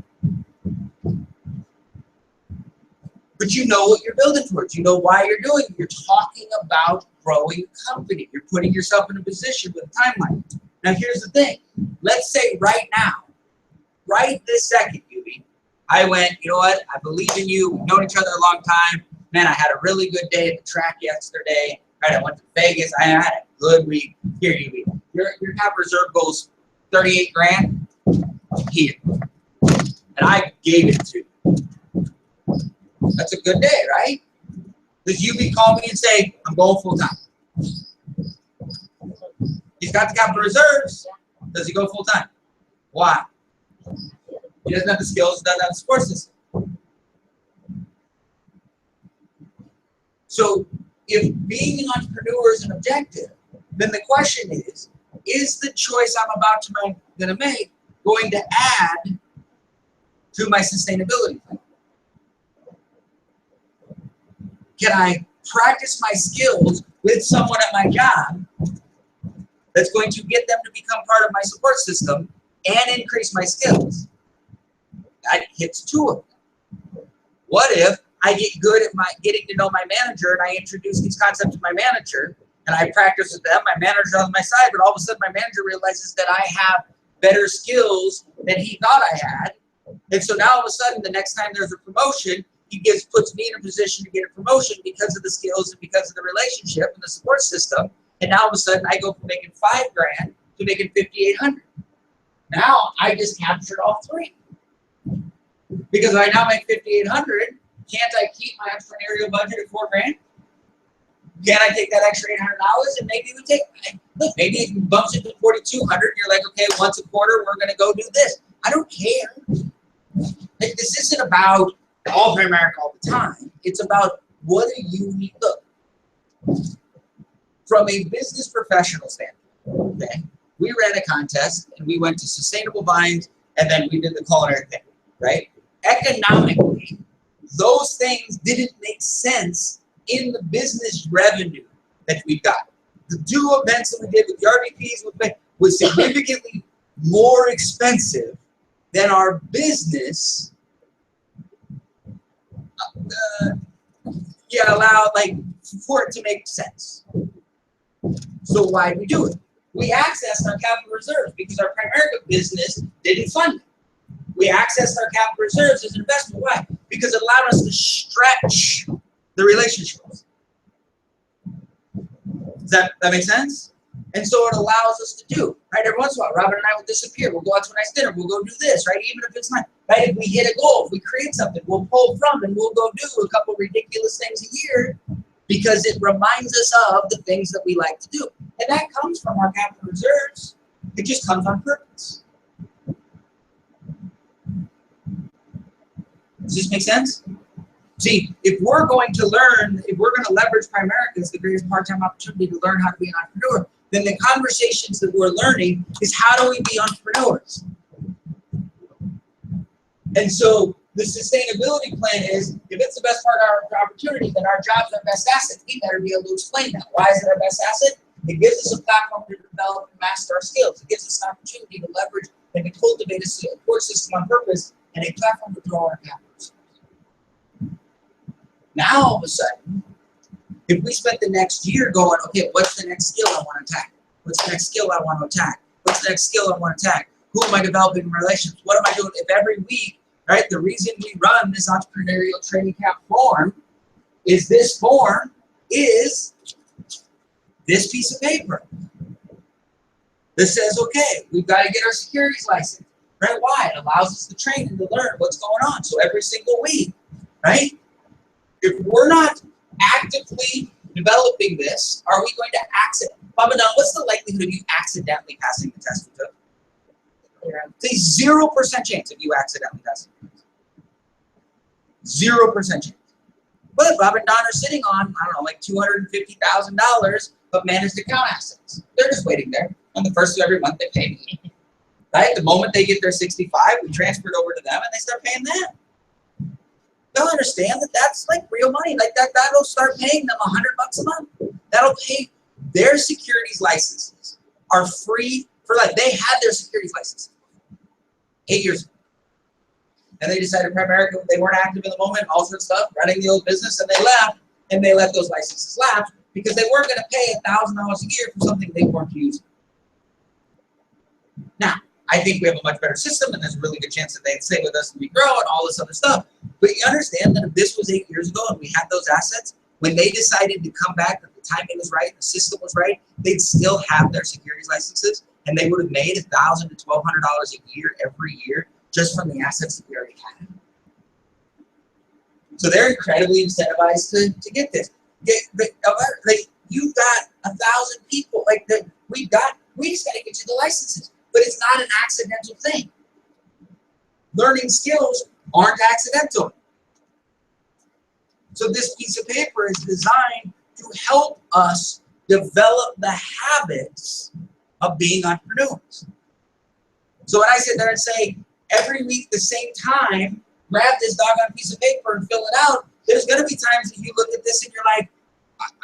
But you know what you're building towards. You know why you're doing it. You're talking about growing a company. You're putting yourself in a position with a timeline. Now, here's the thing. Let's say right now, right this second, Yubi, I went, you know what? I believe in you. We've known each other a long time. Man, I had a really good day at the track yesterday. Right, I went to Vegas. I had a good week. Here, Yubi. Your capital reserve goes 38 grand. Here. And I gave it to you. That's a good day, right? Does UB call me and say, I'm going full time? He's got the capital reserves. Does he go full time? Why? He doesn't have the skills, doesn't have the support system. So if being an entrepreneur is an objective, then the question is the choice I'm about to going to make going to add to my sustainability plan? Can I practice my skills with someone at my job that's going to get them to become part of my support system and increase my skills? That hits two of them. What if I get good at getting to know my manager and I introduce these concepts to my manager and I practice with them, my manager's on my side, but all of a sudden my manager realizes that I have better skills than he thought I had. And so now all of a sudden the next time there's a promotion, he puts me in a position to get a promotion because of the skills and because of the relationship and the support system. And now all of a sudden I go from making $5,000 to making $5,800. Now I just captured all three. Because I now make $5,800, can't I keep my entrepreneurial budget at $4,000? Can I take that extra $800 and maybe we take, look, maybe it bumps it to $4,200. You're like, okay, once a quarter we're going to go do this. I don't care. Like, this isn't about all Primerica all the time. It's about what do you need. Look, from a business professional standpoint, okay, we ran a contest and we went to sustainable vines and then we did the culinary thing, right? Economically, those things didn't make sense in the business revenue that we got. The two events that we did with the RVPs was significantly more expensive than our business allowed, like, for it to make sense. So why did we do it? We accessed our capital reserves because our Primerica business didn't fund it. We accessed our capital reserves as an investment. Why? Because it allowed us to stretch the relationships. Does that make sense? And so it allows us to do, right? Every once in a while, Robin and I will disappear. We'll go out to a nice dinner. We'll go do this, right? Even if it's not, right? If we hit a goal, if we create something, we'll pull from and we'll go do a couple ridiculous things a year because it reminds us of the things that we like to do. And that comes from our capital reserves. It just comes on purpose. Does this make sense? See, if we're going to leverage Primerica as the greatest part-time opportunity to learn how to be an entrepreneur, then the conversations that we're learning is how do we be entrepreneurs? And so the sustainability plan is, if it's the best part of our opportunity, then our job's our best asset. We better be able to explain that. Why is it our best asset? It gives us a platform to develop and master our skills. It gives us an opportunity to leverage and to cultivate a support system on purpose and a platform to grow our capital. Now, all of a sudden, if we spent the next year going, okay, what's the next skill I want to attack? What's the next skill I want to attack? What's the next skill I want to attack? Who am I developing in relationships? What am I doing? If every week, right, the reason we run this entrepreneurial training camp form is this piece of paper that says, okay, we've got to get our securities license, right? Why? It allows us to train and to learn what's going on. So every single week, right? If we're not actively developing this, are we going to accidentally? Baba, now what's the likelihood of you accidentally passing the test we took? It's a 0% chance of you accidentally passing the test. 0% chance. But Bob and Don are sitting on, I don't know, like $250,000 of managed account assets. They're just waiting there. On the first of every month, they pay me. Right? The moment they get their 65, we transfer it over to them and they start paying them. They'll understand that that's like real money. Like that'll start paying them $100 a month. That'll pay their securities licenses are free for life. They had their securities licenses 8 years ago. And they decided Primerica, they weren't active in the moment, all sorts of stuff, running the old business, and they left, and they let those licenses lapse because they weren't going to pay $1,000 a year for something they weren't using. Now, I think we have a much better system, and there's a really good chance that they'd stay with us and we grow and all this other stuff. But you understand that if this was 8 years ago and we had those assets, when they decided to come back, that the timing was right, the system was right, they'd still have their securities licenses, and they would have made $1,000 to $1,200 a year every year just from the assets that we already had. So they're incredibly incentivized to get this. You've got 1,000 people. We just got to get you the licenses. But it's not an accidental thing. Learning skills aren't accidental. So this piece of paper is designed to help us develop the habits of being entrepreneurs. So when I sit there and say, every week the same time, grab this doggone piece of paper and fill it out, there's going to be times that you look at this and you're like,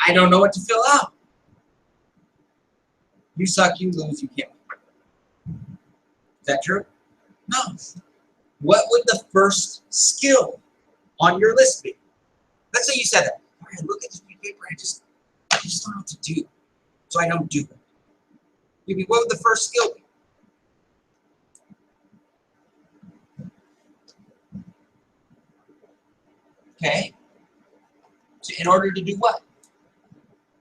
I don't know what to fill out. You suck, you lose, you can't. Is that true? No. What would the first skill on your list be? Let's say you said that. All right, look at this piece of paper, I just don't know what to do. So I don't do it. Maybe what would the first skill be? Okay. So in order to do what?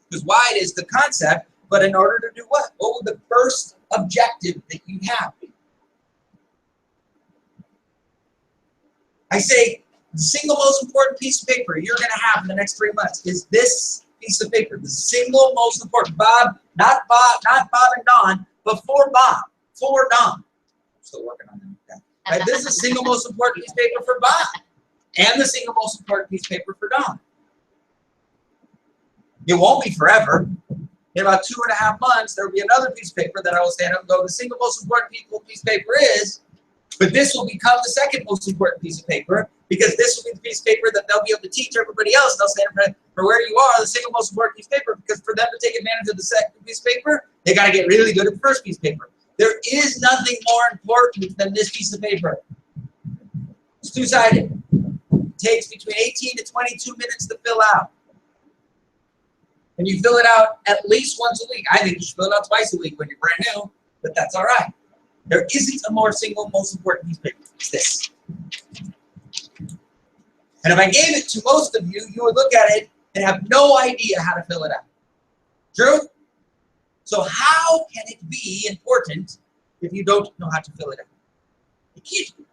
Because wide is the concept, but in order to do what? What would the first objective that you have be? I say the single most important piece of paper you're going to have in the next 3 months is this piece of paper. The single most important. Bob, not Bob and Don, but for Bob, for Don. I'm still working on that. Right? This is the single most important piece of paper for Bob, and the single most important piece of paper for Don. It won't be forever. In about 2.5 months, there will be another piece of paper that I will stand up and go, the single most important piece of paper is, but this will become the second most important piece of paper, because this will be the piece of paper that they'll be able to teach everybody else. They'll stand for where you are, the single most important piece of paper, because for them to take advantage of the second piece of paper, they got to get really good at the first piece of paper. There is nothing more important than this piece of paper. It's two-sided. It takes between 18 to 22 minutes to fill out. And you fill it out at least once a week. I think you should fill it out twice a week when you're brand new, but that's all right. There isn't a more single most important piece of paper. It's this. And if I gave it to most of you, you would look at it and have no idea how to fill it out. True? So how can it be important if you don't know how to fill it out? It can't be.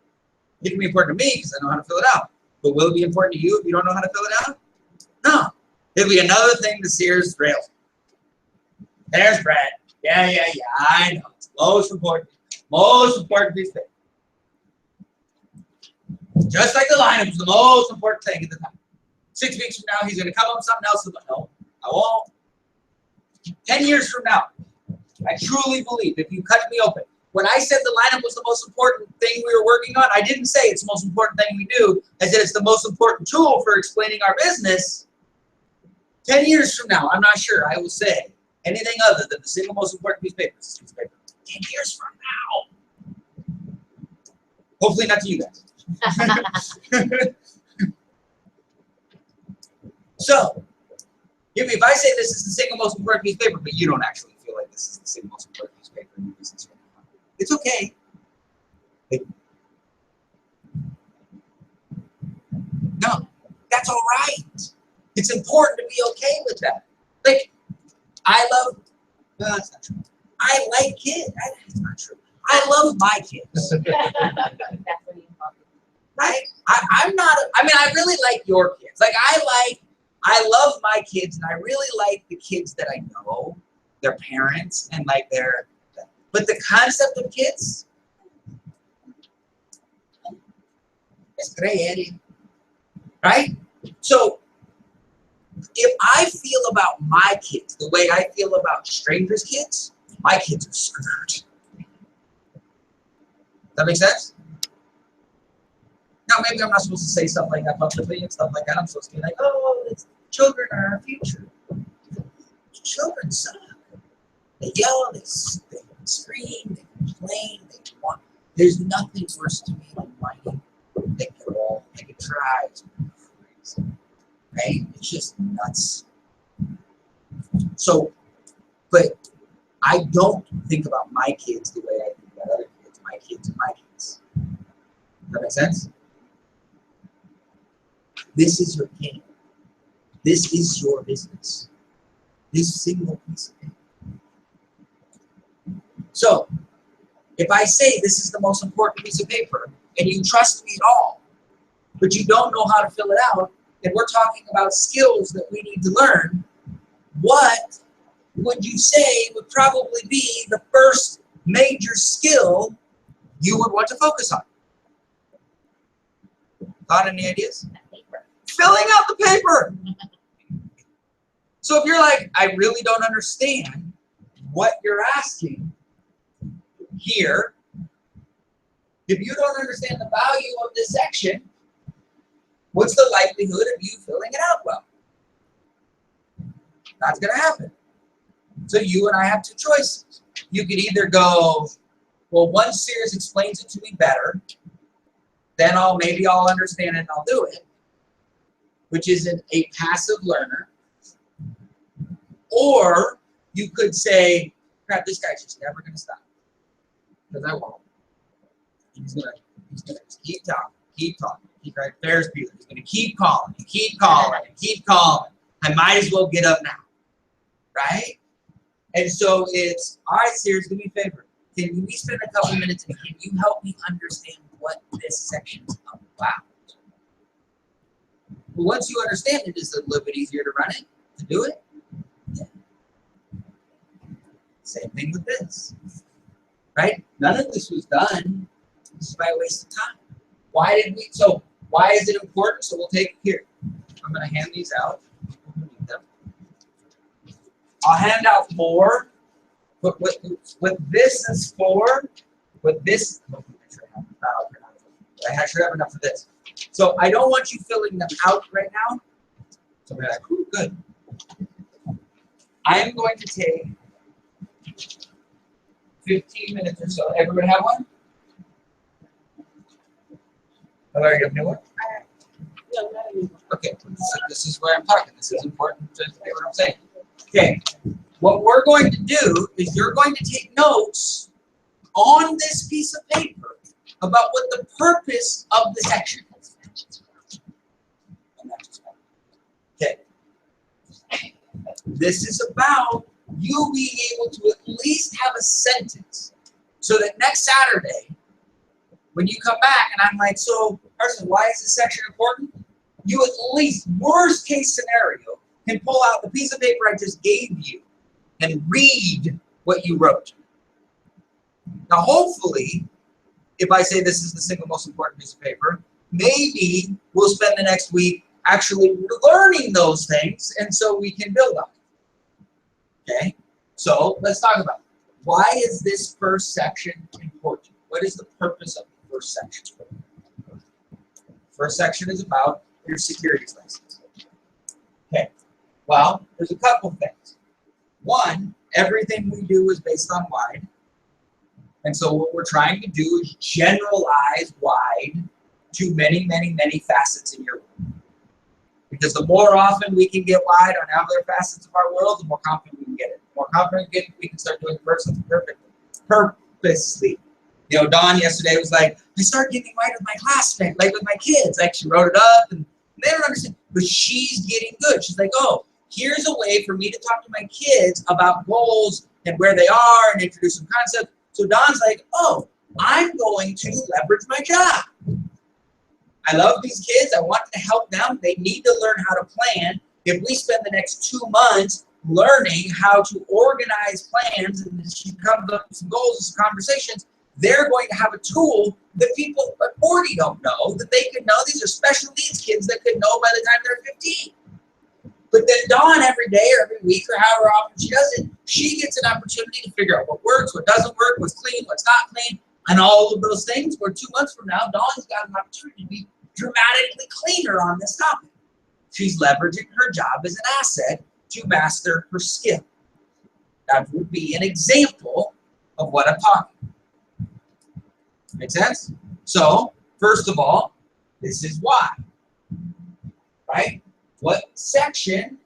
It can be important to me because I know how to fill it out. But will it be important to you if you don't know how to fill it out? No. It'll be another thing the Sears rails. There's Brad. Yeah, I know. It's most important piece of paper. Just like the lineup is the most important thing at the time. 6 weeks from now, he's going to come up with something else. No, I won't. 10 years from now, I truly believe, if you cut me open, when I said the lineup was the most important thing we were working on, I didn't say it's the most important thing we do. I said it's the most important tool for explaining our business. 10 years from now, I'm not sure I will say anything other than the single most important piece of paper. 10 years from now. Hopefully not to you guys. So, if I say this is the single most important piece of paper, but you don't actually feel like this is the single most important piece of paper in your business right now, it's okay. No, that's all right. It's important to be okay with that. Like, I love, no, that's not true. I like kids. That's not true. I love my kids. Right? I'm not, I really like your kids. Like, I love my kids, and I really like the kids that I know, their parents, and like but the concept of kids, it's gray area. Right? So, if I feel about my kids the way I feel about strangers' kids, my kids are screwed. Does that make sense? Now, maybe I'm not supposed to say stuff like that publicly and stuff like that. I'm supposed to be like, oh, children are our future. Children suck. They yell, they scream, they complain, they want. There's nothing worse to me than whining. They crawl, they can try. It's crazy. Right? It's just nuts. So, but I don't think about my kids the way I think about other kids. My kids are my kids. Does that make sense? This is your game. This is your business. This single piece of paper. So, if I say this is the most important piece of paper, and you trust me at all, but you don't know how to fill it out, and we're talking about skills that we need to learn, what would you say would probably be the first major skill you would want to focus on? Got any ideas? Paper. Filling out the paper. So if you're like, I really don't understand what you're asking here, if you don't understand the value of this section, what's the likelihood of you filling it out well? That's going to happen. So you and I have two choices. You could either go, well, once Sears explains it to me better, then maybe I'll understand it and I'll do it, which is a passive learner. Or you could say, crap, this guy's just never going to stop. Because I won't. He's gonna just keep talking. Keep right. Ferris Bueller. He's going to keep calling and keep calling and keep calling. I might as well get up now. Right? And so it's, all right, Sears, do me a favor. Can we spend a couple minutes and can you help me understand what this section's about? Well, once you understand it, it's a little bit easier to run it, to do it. Yeah. Same thing with this. Right? None of this was done just by a waste of time. Why is it important? So we'll take it here. I'm going to hand these out. I'll hand out 4. But with this is 4. With this, I should have enough for this. So I don't want you filling them out right now. So we're like, ooh, good. I am going to take 15 minutes or so. Everybody have one? Oh, are you have a new one? No, not anymore. Okay, so this is where I'm talking. This is important to hear what I'm saying. Okay, what we're going to do is you're going to take notes on this piece of paper about what the purpose of the section is. Okay. This is about you being able to at least have a sentence so that next Saturday, when you come back and I'm like, so, Carson, why is this section important? You at least, worst case scenario, can pull out the piece of paper I just gave you and read what you wrote. Now, hopefully, if I say this is the single most important piece of paper, maybe we'll spend the next week actually learning those things, and so we can build on it. Okay? So, let's talk about it. Why is this first section important? What is the purpose of the first section? First section is about your securities license. Okay. Well, there's a couple things. One, everything we do is based on wide. And so what we're trying to do is generalize wide to many, many, many facets in your world. Because the more often we can get wide on other facets of our world, the more confident we can get it. The more confident we can start doing something purposely. You know, Dawn yesterday was like, I start getting wide with my classmates, like with my kids. Like she wrote it up and they don't understand. But she's getting good. She's like, oh, here's a way for me to talk to my kids about goals and where they are and introduce some concepts. So Dawn's like, oh, I'm going to leverage my job. I love these kids. I want to help them. They need to learn how to plan. If we spend the next 2 months learning how to organize plans and she comes up with some goals and some conversations, they're going to have a tool that people at 40 don't know, that they could know. These are special needs kids that could know by the time they're 15. But then Dawn, every day or every week or however often she does it, she gets an opportunity to figure out what works, what doesn't work, what's clean, what's not clean, and all of those things. Where 2 months from now, Dawn's got an opportunity to be dramatically cleaner on this topic. She's leveraging her job as an asset to master her skill. That would be an example of what I'm talking about. Make sense? So, first of all, this is why. Right? What section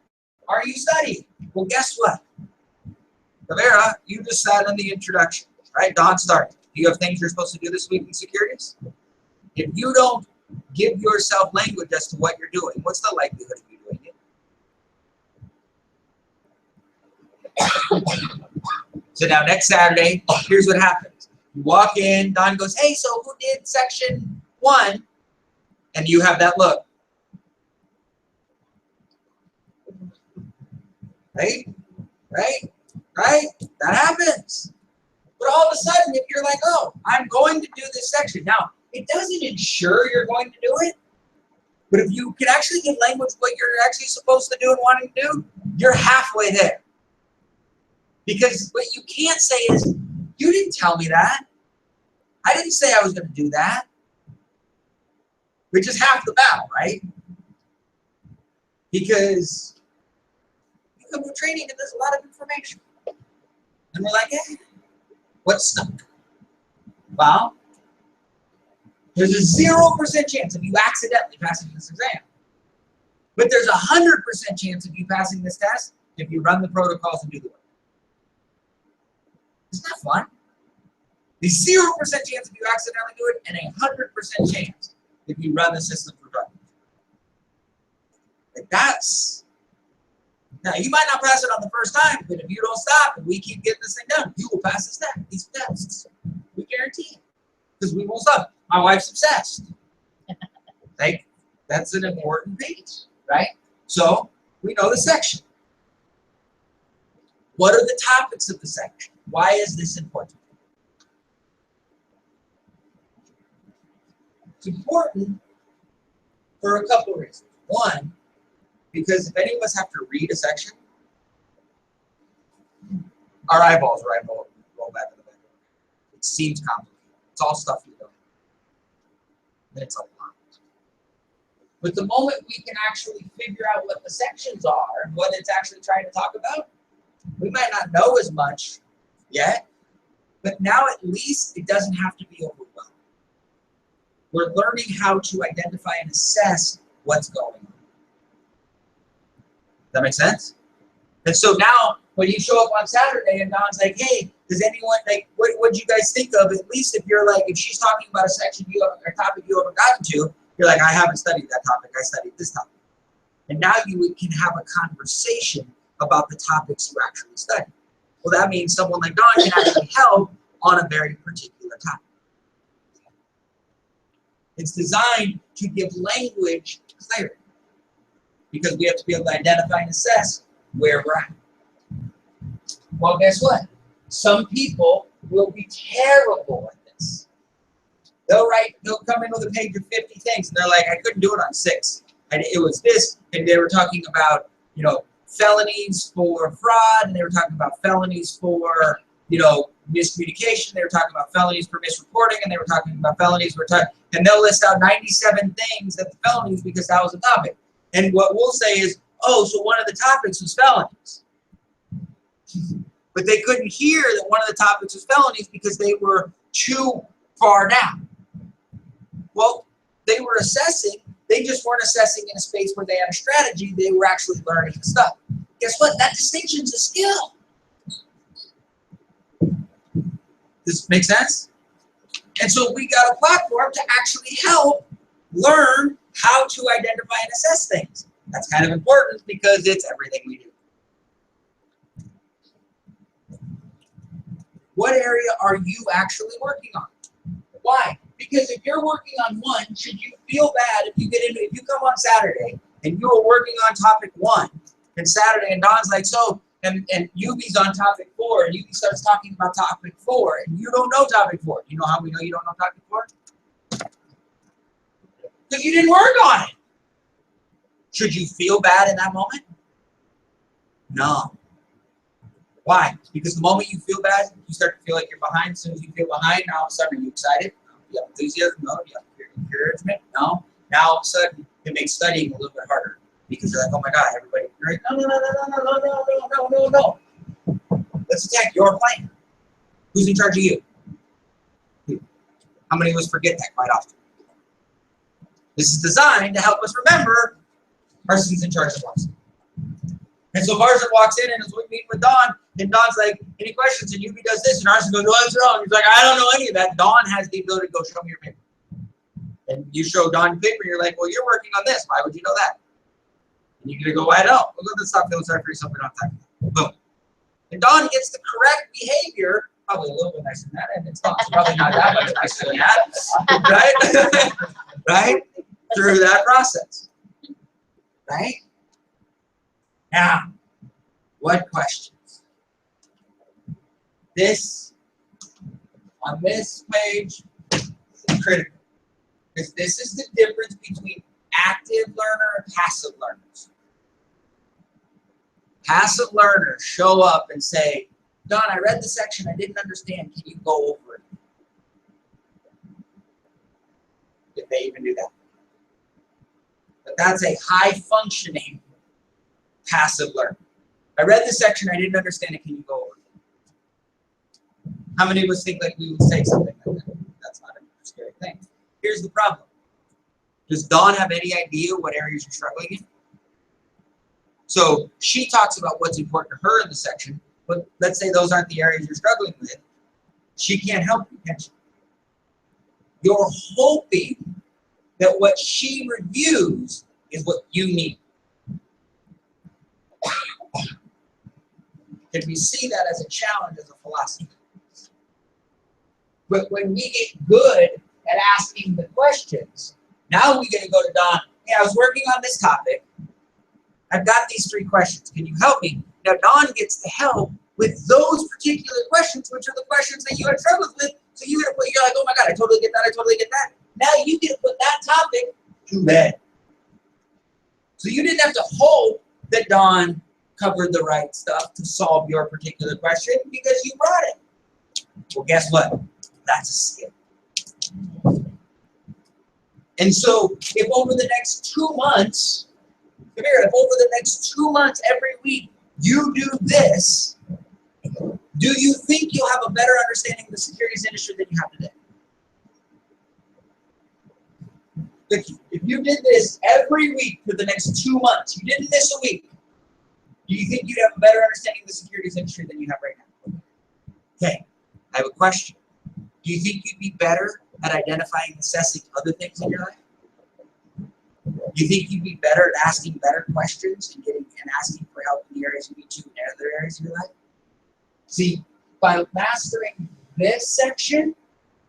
are you studying? Well, guess what? Rivera, you just sat in the introduction, right? Dawn started. Do you have things you're supposed to do this week in securities? If you don't give yourself language as to what you're doing, what's the likelihood of you doing it? So now next Saturday, here's what happens. You walk in, Dawn goes, hey, so who did section 1? And you have that look. right? Right? Right? That happens. But all of a sudden, if you're like, oh, I'm going to do this section. Now, it doesn't ensure you're going to do it. But if you can actually give language what you're actually supposed to do and wanting to do, you're halfway there. Because what you can't say is, you didn't tell me that. I didn't say I was going to do that. Which is half the battle, right? Because you come to training and there's a lot of information. And we're like, eh, what's stuck? Well, there's a 0% chance of you accidentally passing this exam. But there's a 100% chance of you passing this test if you run the protocols and do the work. Isn't that fun? The 0% chance of you accidentally do it and a 100% chance if you run the system for drug. Like that's, now you might not pass it on the first time, but if you don't stop and we keep getting this thing done, you will pass these tests. We guarantee it. Because we won't stop. My wife's obsessed. Like, that's an important piece, right? So, we know the section. What are the topics of the section? Why is this important? It's important for a couple of reasons. One, because if any of us have to read a section, our eyeballs roll back in the back. It seems complicated. It's all stuff you don't know. It's a lot. But the moment we can actually figure out what the sections are and what it's actually trying to talk about, we might not know as much yet, but now at least it doesn't have to be overwhelming. We're learning how to identify and assess what's going on. Does that make sense? And so now, when you show up on Saturday and Don's like, hey, does anyone, like, what do you guys think of? At least if you're like, if she's talking about a section or topic you haven't gotten to, you're like, I haven't studied that topic, I studied this topic. And now you can have a conversation about the topics you actually study. Well, that means someone like Don can actually help on a very particular topic. It's designed to give language clarity because we have to be able to identify and assess where we're at. Well, guess what? Some people will be terrible at this. They'll come in with a page of 50 things, and they're like, I couldn't do it on 6. And it was this, and they were talking about, felonies for fraud, and they were talking about felonies for, miscommunication. They were talking about felonies for misreporting, and they were talking about felonies for and they'll list out 97 things at the felonies because that was a topic. And what we'll say is, oh, so one of the topics was felonies. But they couldn't hear that one of the topics was felonies because they were too far down. Well, they were assessing. They just weren't assessing in a space where they had a strategy. They were actually learning the stuff. Guess what? That distinction's a skill. Does this make sense? And so we got a platform to actually help learn how to identify and assess things. That's kind of important because it's everything we do. What area are you actually working on? Why? Because if you're working on one, should you feel bad if you come on Saturday and you are working on topic 1 and Saturday and Don's like, so, and Yubi's on topic 4 and Yubi starts talking about topic 4 and you don't know topic 4. You know how we know you don't know topic 4? Because you didn't work on it. Should you feel bad in that moment? No. Why? Because the moment you feel bad, you start to feel like you're behind. As soon as you feel behind, now all of a sudden, are you excited? No. You have enthusiasm? No. You have encouragement? No. Now all of a sudden, it makes studying a little bit harder because you're like, oh my God, everybody, you're like, no. Let's attack your plan. Who's in charge of you? How many of us forget that quite often? This is designed to help us remember Arson's in charge of us. And so Arson walks in and is meeting with Don, and Don's like, any questions? And Yubi does this, and Arson goes, what's wrong? He's like, I don't know any of that. Don has the ability to go show me your paper. And you show Don your paper, and you're like, well, you're working on this. Why would you know that? And you're going to go, I don't. Well, let's stop feeling sorry for yourself. We don't have time. Boom. And Don gets the correct behavior, probably a little bit nicer than that, and it's probably not that much nicer than that, right? Right? Through that process. Right? Now, What questions? This, on this page, is critical. Because this is the difference between active learner and passive learners. Passive learners show up and say, Don, I read the section I didn't understand. Can you go over it? Did they even do that? But that's a high-functioning passive learner. I read the section I didn't understand it. Can you go over it? How many of us think like we would say something like that? That's not a scary thing. Here's the problem. Does Dawn have any idea what areas you're struggling in? So she talks about what's important to her in the section, but let's say those aren't the areas you're struggling with. She can't help you, can she? You're hoping that what she reviews is what you need. Can we see that as a challenge as a philosophy? But when we get good at asking the questions, now we're going to go to Don. Hey, I was working on this topic. I've got these 3 questions. Can you help me? Now Don gets to help with those particular questions, which are the questions that you had troubles with. So you're like, oh my God, I totally get that. I totally get that. Now you get to put that topic to bed. So you didn't have to hope that Don covered the right stuff to solve your particular question because you brought it. Well, guess what? That's a skill. And so if over the next 2 months, come here, if over the next 2 months every week you do this, do you think you'll have a better understanding of the securities industry than you have today? If you did this every week for the next 2 months, you didn't miss a week, do you think you'd have a better understanding of the securities industry than you have right now? Okay, I have a question. Do you think you'd be better at identifying and assessing other things in your life? Do you think you'd be better at asking better questions and asking for help in the areas you need to in other areas of your life? See, by mastering this section,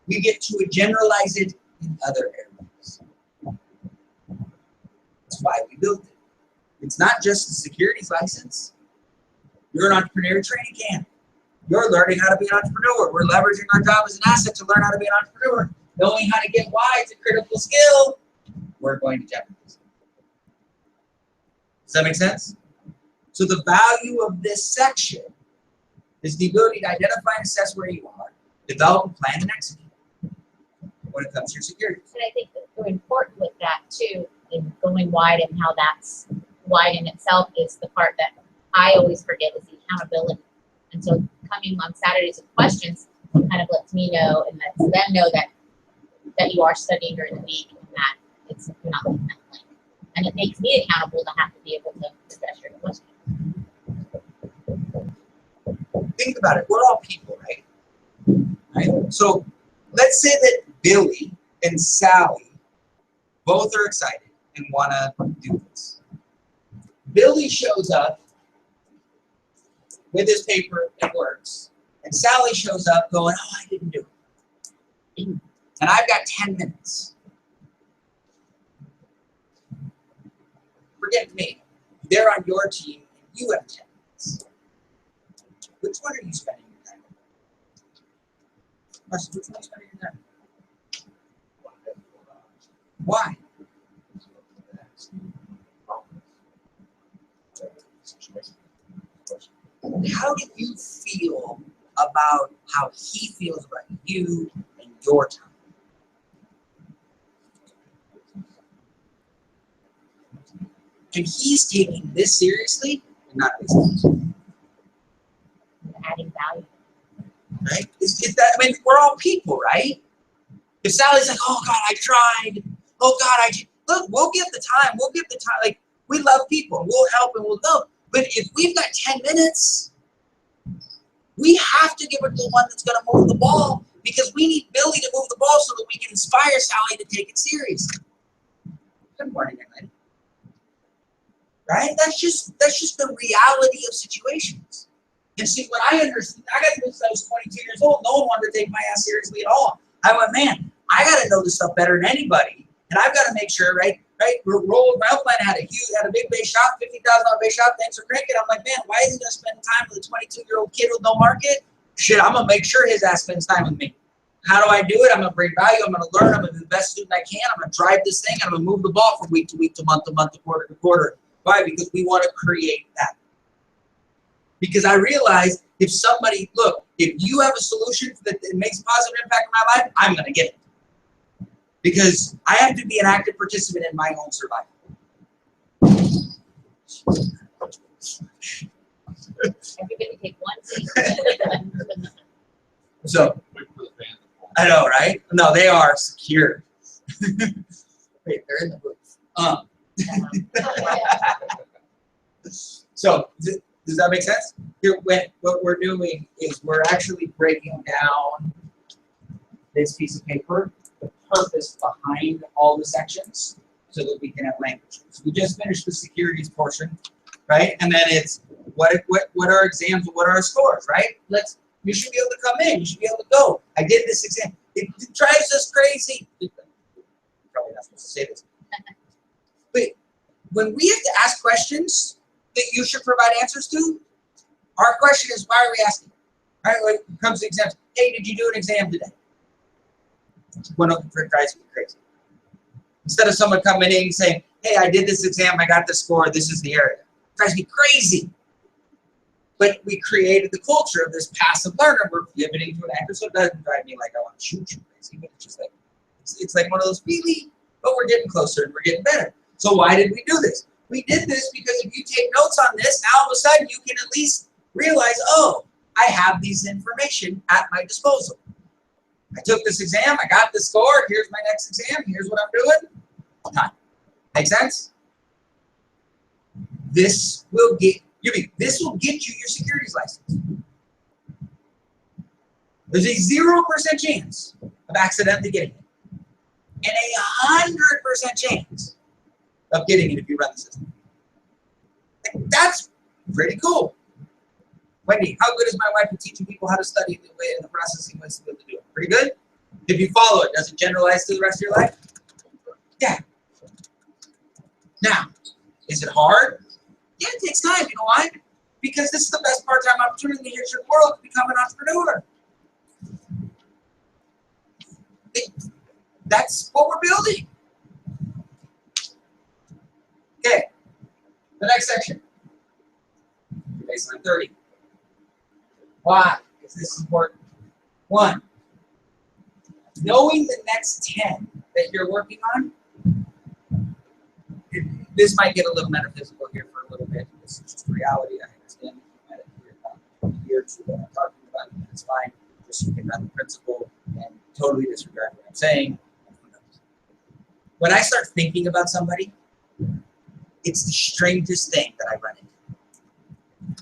we get to generalize it in other areas. That's why we built it. It's not just the securities license. You're an entrepreneur training camp. You're learning how to be an entrepreneur. We're leveraging our job as an asset to learn how to be an entrepreneur. Knowing how to get why is a critical skill. We're going to generalize. Does that make sense? So the value of this section is the ability to identify and assess where you are, develop a plan, and execute when it comes to your securities. And I think that the important with that too, in going wide and how that's wide in itself, is the part that I always forget is the accountability. And so coming on Saturdays with questions kind of lets me know and lets them know that you are studying during the week and that you're not leaving that blank. And it makes me accountable to have to be able to address your questions. Think about it. We're all people, right? So let's say that Billy and Sally both are excited and want to do this. Billy shows up with his paper and works, and Sally shows up going, oh, I didn't do it. And I've got 10 minutes. Forget me. They're on your team, and you have 10 minutes. Which one are you spending your time on? Which one are you spending your time on? Why? How do you feel about how he feels about you and your time? And he's taking this seriously and not this. Adding value. Right? Is that, I mean, we're all people, right? If Sally's like, oh God, I tried. Oh God, I did. Look, we'll give the time. We'll give the time. Like, we love people. We'll help and we'll go. But if we've got 10 minutes, we have to give it to the one that's going to move the ball because we need Billy to move the ball so that we can inspire Sally to take it seriously. Good morning, everybody. Right? That's just the reality of situations. And see, when I understood, I got to this, I was 22 years old. No one wanted to take my ass seriously at all. I went, man, I got to know this stuff better than anybody. And I've got to make sure, right? right? Rolled my upline had a big base shop, $50,000 base shop. Thanks for cranking. I'm like, man, why is he gonna spend time with a 22-year-old kid with no market? Shit, I'm gonna make sure his ass spends time with me. How do I do it? I'm gonna bring value. I'm gonna learn. I'm gonna be the best student I can. I'm gonna drive this thing. I'm gonna move the ball from week to week to month to month to quarter to quarter. Why? Because we want to create that. Because I realize if somebody, look, if you have a solution that makes a positive impact in my life, I'm gonna get it. Because I have to be an active participant in my own survival. Everybody take one seat. So, I know, right? No, they are secure. Wait, they're in the booth. So, does that make sense? Here, what we're doing is we're actually breaking down this piece of paper, the purpose behind all the sections, so that we can have language. So we just finished the securities portion, right? And then it's what are exams and what are our scores, right? You should be able to come in. You should be able to go. I did this exam. It drives us crazy. Probably not supposed to say this. But when we have to ask questions that you should provide answers to, our question is, why are we asking? Right? When it comes to exams, hey, did you do an exam today? One of them drives me crazy. Instead of someone coming in and saying, hey, I did this exam, I got the score, this is the area. It drives me crazy. But we created the culture of this passive learner. We're pivoting to an anchor, so it doesn't drive me like I want to shoot you crazy, but it's just like, it's like one of those really, but we're getting closer and we're getting better. So why did we do this? We did this because if you take notes on this, now all of a sudden you can at least realize, oh, I have these information at my disposal. I took this exam, I got the score, here's my next exam, here's what I'm doing. Time. Make sense? This will get you your securities license. There's a 0% chance of accidentally getting it. And a 100% chance of getting it if you run the system. That's pretty cool. Wendy, how good is my wife at teaching people how to study the way and the processing ways to be able to do it? Pretty good? If you follow it, does it generalize to the rest of your life? Yeah. Now, is it hard? Yeah, it takes time. You know why? Because this is the best part-time opportunity in the history of the world to become an entrepreneur. That's what we're building. Okay. The next section. Baseline 30. Why is this important? 1, knowing the next 10 that you're working on. This might get a little metaphysical here for a little bit. This is just reality. I understand here to what I'm talking about. It's fine. Just so you can have the principle and totally disregard what I'm saying. When I start thinking about somebody, it's the strangest thing that I run into.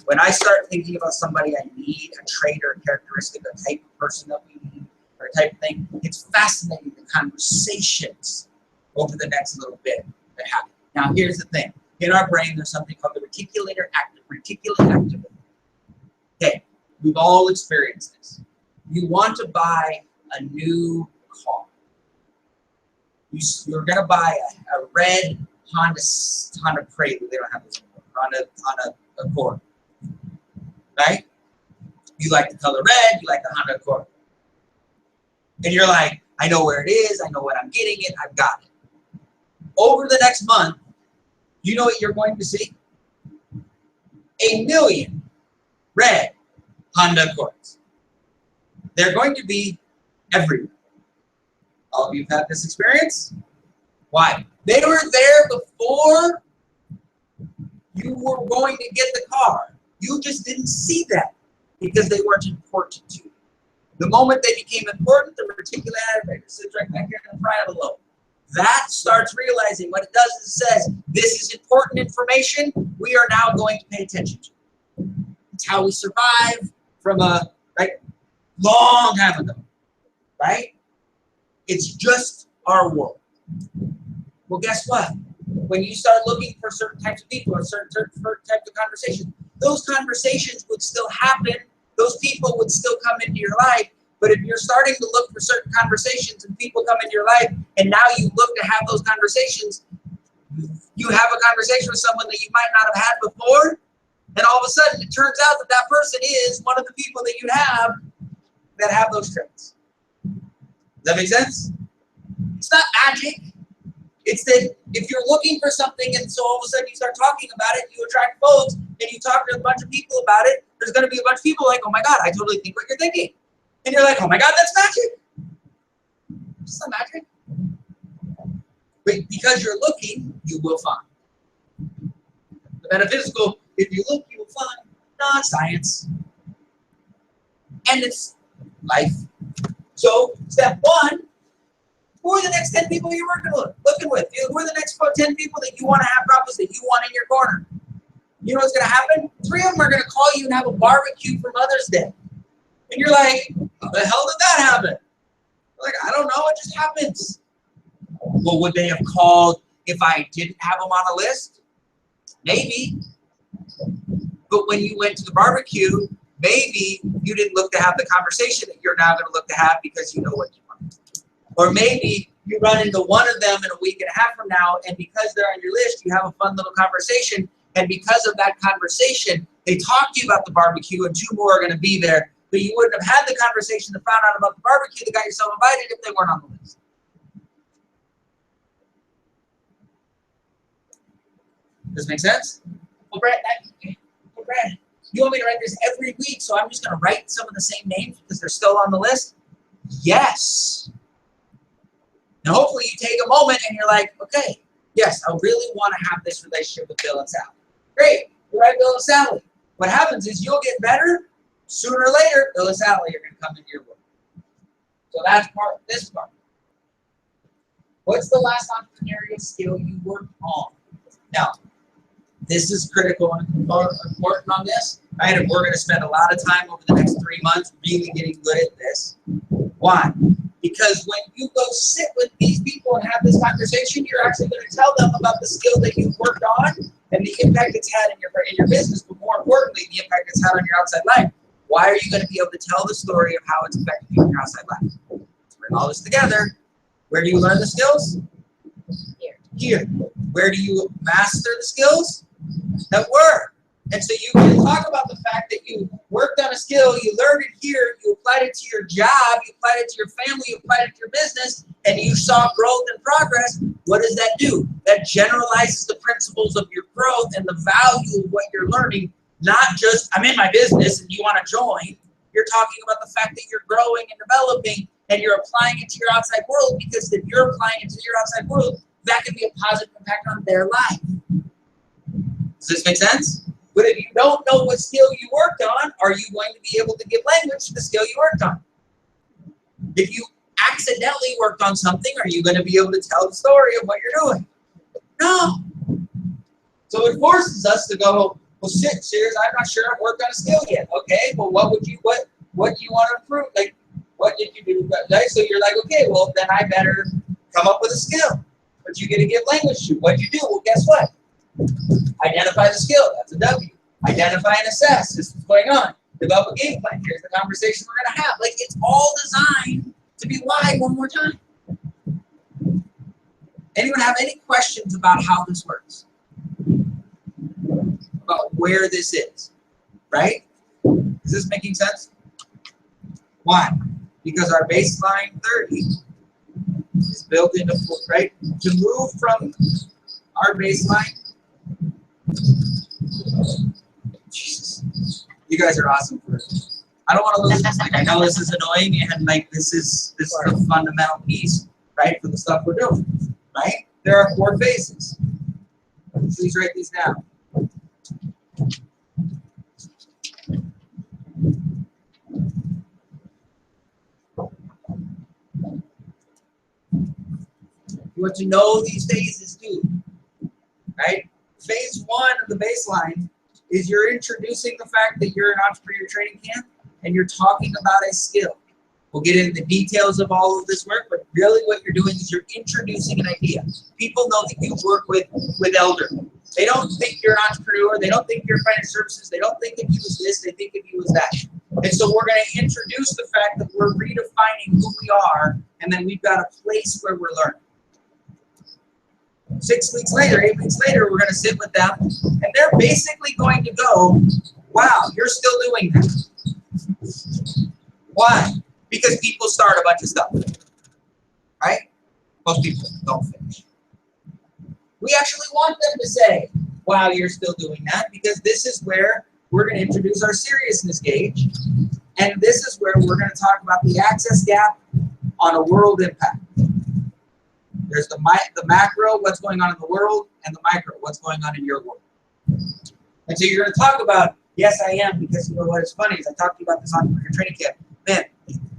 When I start thinking about somebody I need, a trait or a characteristic, a type of person that we need, or a type of thing, it's fascinating the conversations over the next little bit that happen. Now, here's the thing. In our brain, there's something called the reticulate activator. Okay, we've all experienced this. You want to buy a new car. You're going to buy a red Honda Prelude. They don't have this anymore. Honda Accord. Right? You like the color red, you like the Honda Accord. And you're like, I know where it is, I know what I'm getting it, I've got it. Over the next month, you know what you're going to see? 1 million red Honda Accords. They're going to be everywhere. All of you have had this experience? Why? They were there before you were going to get the car. You just didn't see that because they weren't important to you. The moment they became important, the reticulate activator sits right back here in the parietal lobe. That starts realizing what it does is it says, this is important information we are now going to pay attention to. It's how we survive from a long time ago, right? It's just our world. Well, guess what? When you start looking for certain types of people or certain types of conversations, those conversations would still happen. Those people would still come into your life. But if you're starting to look for certain conversations and people come into your life, and now you look to have those conversations, You have a conversation with someone that you might not have had before, and all of a sudden it turns out that that person is one of the people that you have that have those traits. Does that make sense? It's not magic. It's that if you're looking for something and so all of a sudden you start talking about it, you attract folks, and you talk to a bunch of people about it, there's going to be a bunch of people like, oh my God, I totally think what you're thinking. And you're like, oh my God, that's magic. It's not magic. But because you're looking, you will find. The metaphysical, if you look, you will find. Not science. And it's life. So, step one, who are the next 10 people you're looking with? Who are the next 10 people that you want to have problems that you want in your corner? You know what's going to happen? 3 of them are going to call you and have a barbecue for Mother's Day. And you're like, how the hell did that happen? Like, I don't know, it just happens. Well, would they have called if I didn't have them on a list? Maybe. But when you went to the barbecue, maybe you didn't look to have the conversation that you're now going to look to have because you know what you want. Or maybe you run into one of them in a week and a half from now, and because they're on your list, you have a fun little conversation, and because of that conversation, they talk to you about the barbecue, and 2 more are going to be there, but you wouldn't have had the conversation that found out about the barbecue that got yourself invited if they weren't on the list. Does this make sense? Well, Brett, you want me to write this every week, so I'm just going to write some of the same names because they're still on the list? Yes. And hopefully you take a moment and you're like, okay, yes, I really want to have this relationship with Bill and Sally. Great, you write Bill and Sally. What happens is you'll get better. Sooner or later, Bill and Sally are going to come into your world. So that's part of this part. What's the last entrepreneurial skill you worked on? Now, this is critical and important on this, right? And we're going to spend a lot of time over the next 3 months really getting good at this. Why? Because when you go sit with these people and have this conversation, you're actually going to tell them about the skill that you've worked on and the impact it's had in your business, but more importantly, the impact it's had on your outside life. Why are you going to be able to tell the story of how it's affected you in your outside life? Let's bring all this together. Where do you learn the skills? Here. Where do you master the skills? At work. And so you can talk about the fact that you worked on a skill, you learned it here, you applied it to your job, you applied it to your family, you applied it to your business, and you saw growth and progress. What does that do? That generalizes the principles of your growth and the value of what you're learning. Not just, I'm in my business and you want to join. You're talking about the fact that you're growing and developing and you're applying it to your outside world, because if you're applying it to your outside world, that can be a positive impact on their life. Does this make sense? But if you don't know what skill you worked on, are you going to be able to give language to the skill you worked on? If you accidentally worked on something, are you going to be able to tell the story of what you're doing? No. So it forces us to go, well, shit, serious, I'm not sure I've worked on a skill yet. Okay, well, what do you want to improve? Like, what did you do? Right? So you're like, okay, well, then I better come up with a skill. But you get to give language to. What'd you do? Well, guess what? Identify the skill. That's a W. Identify and assess. This is what's going on. Develop a game plan. Here's the conversation we're going to have. Like, it's all designed to be live one more time. Anyone have any questions about how this works? About where this is, right? Is this making sense? Why? Because our baseline 30 is built into, right? To move from our baseline, Jesus, you guys are awesome for it. I don't want to lose this. Like, I know this is annoying, and like this is the fundamental piece, right, for the stuff we're doing, right? There are 4 phases. Please write these down. You want to know these phases too, right? Phase 1 of the baseline is you're introducing the fact that you're an entrepreneur training camp and you're talking about a skill. We'll get into the details of all of this work, but really what you're doing is you're introducing an idea. People know that you work with elderly. They don't think you're an entrepreneur. They don't think you're financial services. They don't think of you as this. They think of you as that. And so we're going to introduce the fact that we're redefining who we are, and then we've got a place where we're learning. 6 weeks later, 8 weeks later, we're going to sit with them, and they're basically going to go, wow, you're still doing that. Why? Because people start a bunch of stuff, right? Most people don't finish. We actually want them to say, wow, you're still doing that, because this is where we're going to introduce our seriousness gauge, and this is where we're going to talk about the access gap on a world impact. There's the macro, what's going on in the world, and the micro, what's going on in your world. And so you're going to talk about, yes, I am, because you know what is funny is I talked to you about this on your training camp. Man,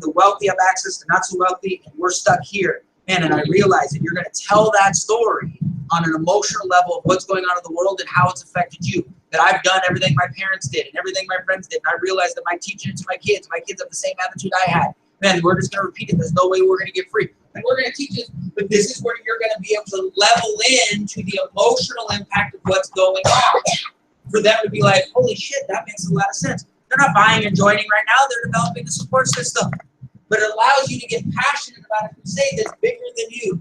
the wealthy have access to not so wealthy, and we're stuck here. Man, and I realize that you're going to tell that story on an emotional level of what's going on in the world and how it's affected you. That I've done everything my parents did and everything my friends did. And I realized that by teaching it to my kids have the same attitude I had. Man, we're just going to repeat it. There's no way we're going to get free. And we're going to teach it, but this is where you're going to be able to level into the emotional impact of what's going on. For them to be like, holy shit, that makes a lot of sense. They're not buying and joining right now. They're developing a support system. But it allows you to get passionate about a crusade that's bigger than you.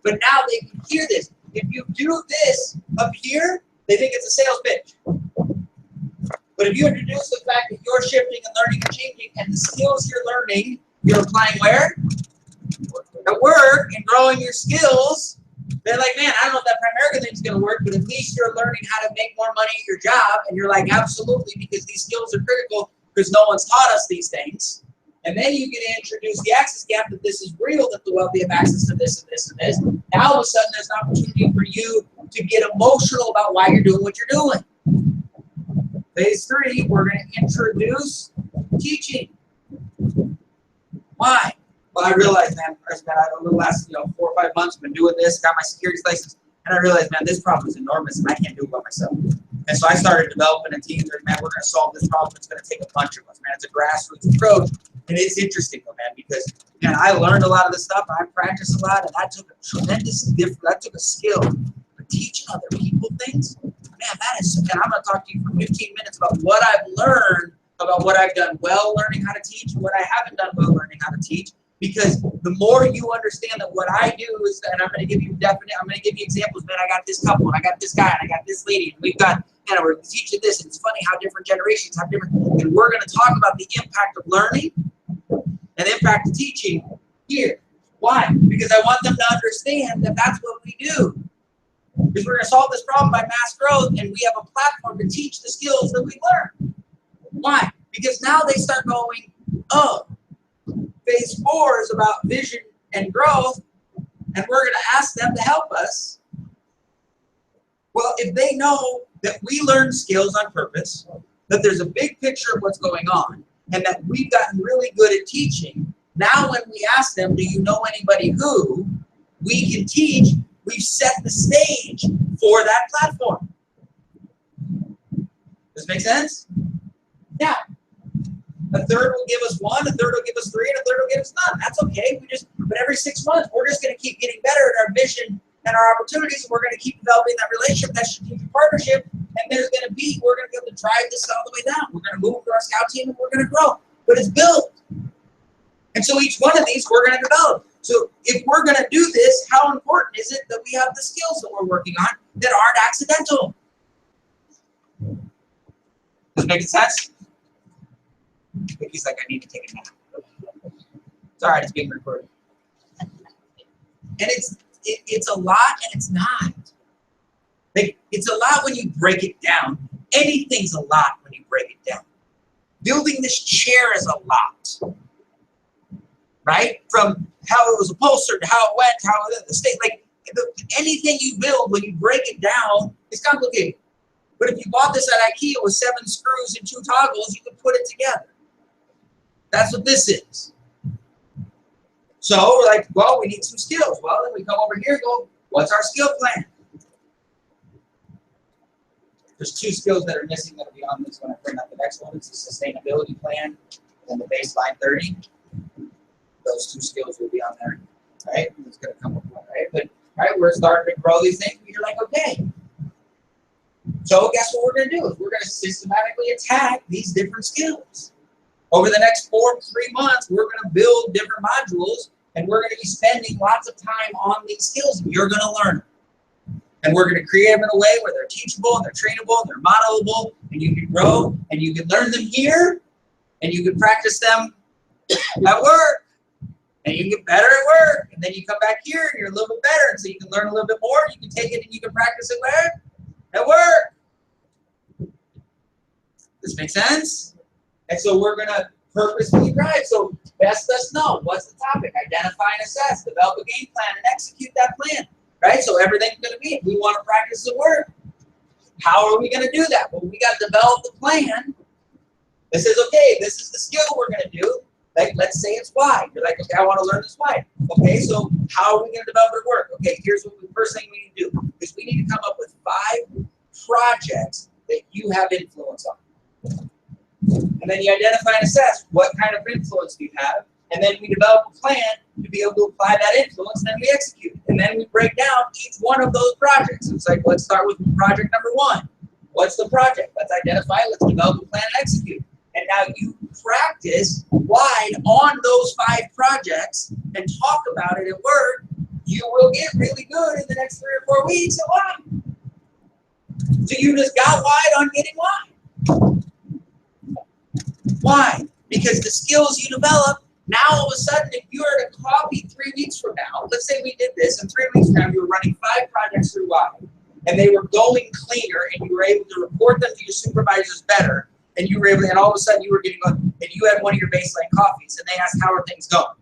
But now they can hear this. If you do this up here, they think it's a sales pitch. But if you introduce the fact that you're shifting and learning and changing, and the skills you're learning, you're applying where? At work, and growing your skills, they're like, man, I don't know if that Primerica thing's going to work, but at least you're learning how to make more money at your job. And you're like, absolutely, because these skills are critical, because no one's taught us these things. And then you get to introduce the access gap, that this is real, that the wealthy have access to this and this and this. Now all of a sudden there's an opportunity for you to get emotional about why you're doing what you're doing. Phase 3, we're going to introduce teaching. Why? Well, I realized, man, over the last 4 or 5 months, I've been doing this, got my securities license, and I realized, man, this problem is enormous, and I can't do it by myself. And so I started developing a team that, man, we're going to solve this problem. It's going to take a bunch of us, man. It's a grassroots approach, and it's interesting, though, man, because, man, I learned a lot of this stuff, and I practiced a lot, and that took a skill. But teaching other people things, man, that is, and I'm going to talk to you for 15 minutes about what I've learned, about what I've done well learning how to teach, and what I haven't done well learning how to teach. Because the more you understand that what I do is, and I'm going to give you examples, man, I got this couple, and I got this guy, and I got this lady, and we've got, man, we're teaching this, and it's funny how different generations have different, and we're going to talk about the impact of learning and the impact of teaching here. Why? Because I want them to understand that that's what we do. Because we're going to solve this problem by mass growth, and we have a platform to teach the skills that we learn. Why? Because now they start going, oh, phase 4 is about vision and growth, and we're going to ask them to help us. Well, if they know that we learn skills on purpose, that there's a big picture of what's going on, and that we've gotten really good at teaching, now when we ask them, do you know anybody who we can teach, we've set the stage for that platform. Does this make sense? Yeah. A third will give us 1, a third will give us 3, and a third will give us none. That's okay. But every 6 months, we're just going to keep getting better at our vision and our opportunities, and we're going to keep developing that relationship, that strategic partnership, and we're going to be able to drive this all the way down. We're going to move to our scout team, and we're going to grow. But it's built. And so each one of these, we're going to develop. So if we're going to do this, how important is it that we have the skills that we're working on that aren't accidental? Does it make sense? Vicky's like, I need to take a nap. It's all right, it's being recorded. And it's a lot, and it's not. Like, it's a lot when you break it down. Anything's a lot when you break it down. Building this chair is a lot. Right? From how it was upholstered to how it went, how the state, like anything you build, when you break it down, it's complicated. But if you bought this at IKEA with 7 screws and 2 toggles, you could put it together. That's what this is. So we're like, well, we need some skills. Well, then we come over here and go, what's our skill plan? There's 2 skills that are missing that will be on this when I bring up the next one. It's the sustainability plan and the baseline 30. Those 2 skills will be on there, right? It's going to come up one, right? But, right, we're starting to grow these things. You're like, okay. So guess what we're going to do? Is we're going to systematically attack these different skills. Over the next 3 months, we're going to build different modules, and we're going to be spending lots of time on these skills, and you're going to learn them. And we're going to create them in a way where they're teachable and they're trainable and they're modelable, and you can grow and you can learn them here and you can practice them at work. And you get better at work, and then you come back here and you're a little bit better, and so you can learn a little bit more, you can take it and you can practice it where? At work. This makes sense? And so we're gonna purposefully drive. So best us know, what's the topic? Identify and assess, develop a game plan, and execute that plan, right? So everything's gonna be, we wanna practice at work. How are we gonna do that? Well, we gotta develop the plan. This is okay, this is the skill we're gonna do. Like, let's say it's why. You're like, okay, I want to learn this why. Okay, so how are we going to develop it at work? Okay, here's what the first thing we need to do is we need to come up with 5 projects that you have influence on. And then you identify and assess what kind of influence do you have. And then we develop a plan to be able to apply that influence, and then we execute. And then we break down each one of those projects. It's like, let's start with project number 1. What's the project? Let's identify it, let's develop a plan and execute. And now you practice wide on those 5 projects and talk about it at work. You will get really good in the next 3 or 4 weeks at why. So you just got wide on getting wide. Why? Because the skills you develop, now all of a sudden, if you are to copy 3 weeks from now, let's say we did this, and 3 weeks from now you were running 5 projects through wide, and they were going cleaner, and you were able to report them to your supervisors better. And you were able to, and all of a sudden you were getting on, and you had one of your baseline coffees, and they asked, how are things going?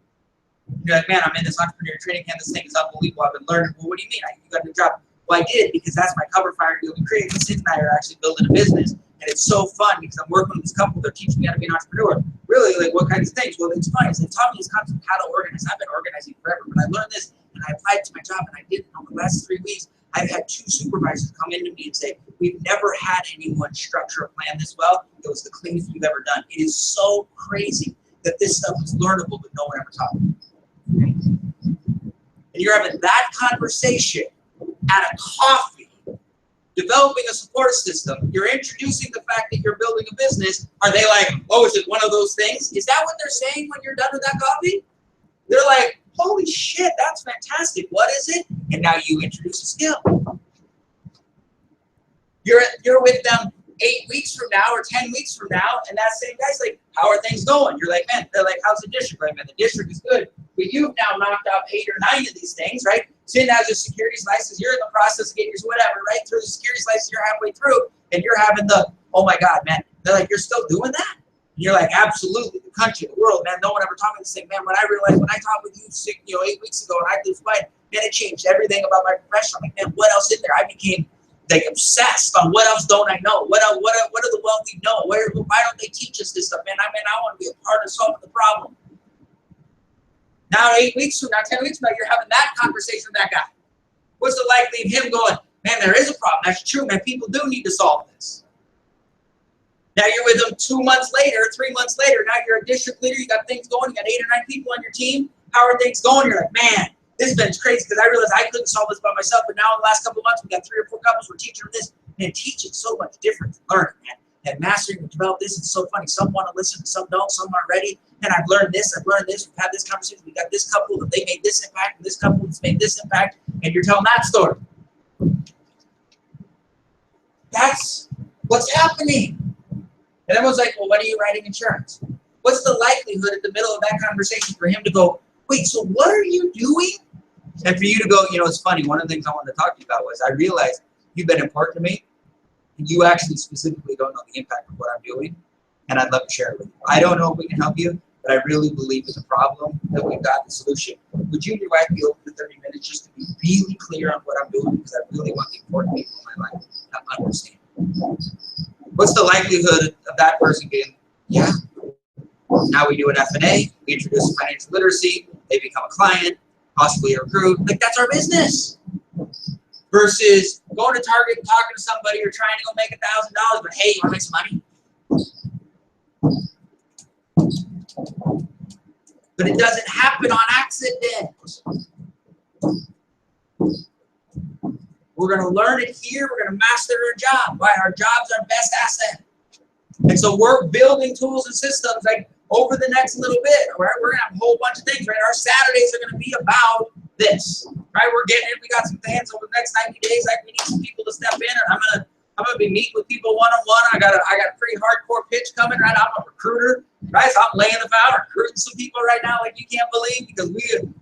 You're like, man, I'm in this entrepreneur training camp. This thing is unbelievable. I've been learning. Well, what do you mean? You got a new job. Well, I did, because that's my cover fire deal we created. Sid and I are actually building a business, and it's so fun because I'm working with this couple. They're teaching me how to be an entrepreneur. Really, like, what kinds of things? Well, it's funny. They taught me this concept of how to organize. I've been organizing forever, but I learned this, and I applied it to my job, and I did it over the last 3 weeks. I've had 2 supervisors come into me and say, we've never had anyone structure a plan this well. It was the cleanest we've ever done. It is so crazy that this stuff is learnable, but no one ever taught me. And you're having that conversation at a coffee, developing a support system. You're introducing the fact that you're building a business. Are they like, oh, is it one of those things? Is that what they're saying when you're done with that coffee? They're like, holy shit, that's fantastic. What is it? And now you introduce a skill. You're with them 8 weeks from now or 10 weeks from now, and that same guy's like, how are things going? You're like, man, they're like, how's the district? Right, man, the district is good. But you've now knocked out 8 or 9 of these things, right? Sin has your securities license, you're in the process of getting yours, whatever, right? Through the securities license, you're halfway through, and you're having the, oh my God, man. They're like, you're still doing that? And you're like, absolutely, the country, the world, man, no one ever taught me this thing, man. When I realized, when I talked with you 8 weeks ago, and I did fight, man, it changed everything about my profession. I'm like, man, what else in there? I became like obsessed on what else don't I know? What do the wealthy know? Why don't they teach us this stuff, man? I want to be a part of solving the problem. Now 8 weeks from now, 10 weeks from now, you're having that conversation with that guy. What's the likelihood of him going, man, there is a problem. That's true, man. People do need to solve this. Now you're with them 2 months later, 3 months later. Now you're a district leader. You got things going. You got 8 or 9 people on your team. How are things going? You're like, man, this has been crazy because I realized I couldn't solve this by myself. But now in the last couple of months, we got 3 or 4 couples. We're teaching them this. Man, teaching's so much different than learning, man. And mastering and develop this is so funny. Some want to listen, some don't. Some aren't ready. And I've learned this. We've had this conversation. We got this couple that they made this impact, and this couple that's made this impact. And you're telling that story. That's what's happening. And everyone's like, well, when are you writing insurance? What's the likelihood at the middle of that conversation for him to go, wait, so what are you doing? And for you to go, it's funny. One of the things I wanted to talk to you about was I realized you've been important to me. And you actually specifically don't know the impact of what I'm doing. And I'd love to share it with you. I don't know if we can help you, but I really believe it's a problem that we've got the solution. Would you and your wife be open to 30 minutes just to be really clear on what I'm doing? Because I really want the important people in my life to understand. What's the likelihood of that person being, yeah, now we do an F&A, we introduce financial literacy, they become a client, possibly a recruit. Like, that's our business. Versus going to Target and talking to somebody or trying to go make $1,000, but hey, you want to make some money? But it doesn't happen on accident. We're going to learn it here. We're going to master our job. Right? Our job's our best asset. And so we're building tools and systems like over the next little bit. Right? We're going to have a whole bunch of things. Right? Our Saturdays are going to be about this. right? We're getting it. We got some plans over the next 90 days. Like, we need some people to step in, and I'm gonna be meeting with people one-on-one. I got a pretty hardcore pitch coming, right? I'm a recruiter, right? So I'm laying the out, recruiting some people right now like you can't believe, because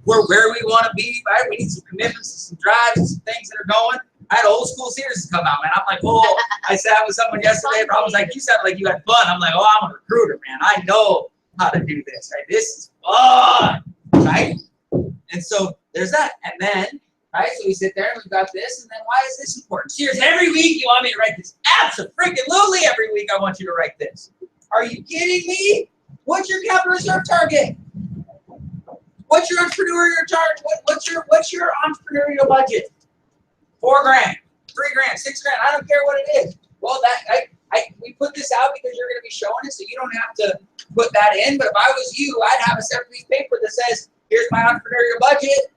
we're where we want to be, right? We need some commitments, some drives, and some things that are going. I had old school Sears come out, man. I'm like, oh, I sat with someone yesterday, and I was like, you sound like you had fun. I'm like, oh, I'm a recruiter, man. I know how to do this, right? This is fun, right? And so there's that. And then, right, so we sit there and we've got this, and then why is this important? Sears, every week you want me to write this. Absolutely every week I want you to write this. Are you kidding me? What's your capital reserve target? What's your entrepreneurial target? What's your entrepreneurial budget? $4 grand, $3 grand, $6 grand. I don't care what it is. Well, we put this out because you're going to be showing it, so you don't have to put that in. But if I was you, I'd have a separate piece of paper that says, here's my entrepreneurial budget.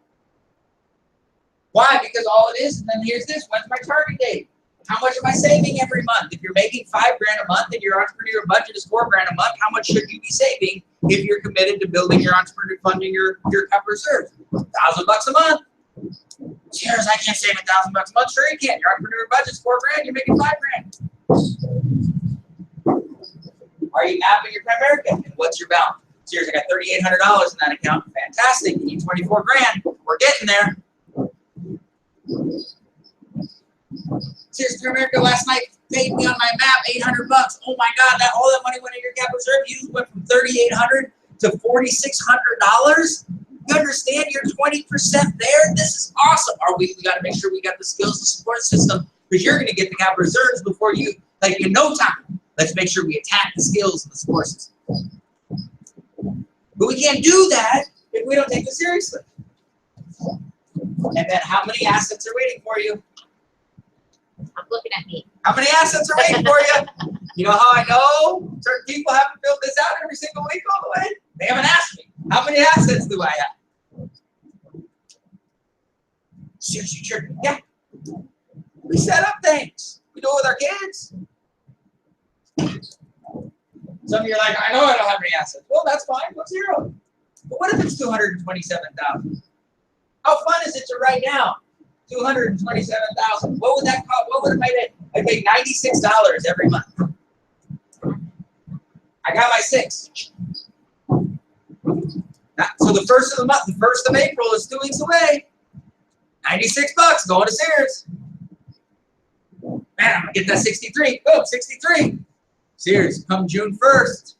Why? Because all it is, and then here's this. When's my target date? How much am I saving every month? If you're making $5 grand a month and your entrepreneurial budget is $4 grand a month, how much should you be saving if you're committed to building your entrepreneur, funding your capital reserve? $1,000 a month. Cheers, I can't save $1,000 a month. Sure you can. Your entrepreneurial budget's $4 grand. You're making $5 grand. Are you mapping your Primerica? And what's your balance? Cheers, I got $3,800 in that account. Fantastic. You need 24 grand. We're getting there. Cheers, Primerica last night paid me on my map $800. Oh my God, all that money went in your capital reserve. You went from $3,800 to $4,600. You understand you're 20% there? This is awesome. We got to make sure we got the skills and support system, because you're going to get the capital reserves before you, like, in no time. Let's make sure we attack the skills and the support system. But we can't do that if we don't take this seriously. And then how many assets are waiting for you? I'm looking at me. How many assets are waiting for you? You know how I know certain people haven't filled this out every single week all the way? They haven't asked me. How many assets do I have? Seriously, sure. Yeah. We set up things. We do it with our kids. Some of you are like, I know I don't have any assets. Well, that's fine. What's 0? But what if it's 227,000? How fun is it to write down 227,000? What would that cost? What would it make? I'd pay $96 every month. I got my 6. So the first of the month, the 1st of April is 2 weeks away. $96 going to Sears. Man, I'm gonna get that 63. Boom, 63. Sears, come June 1st.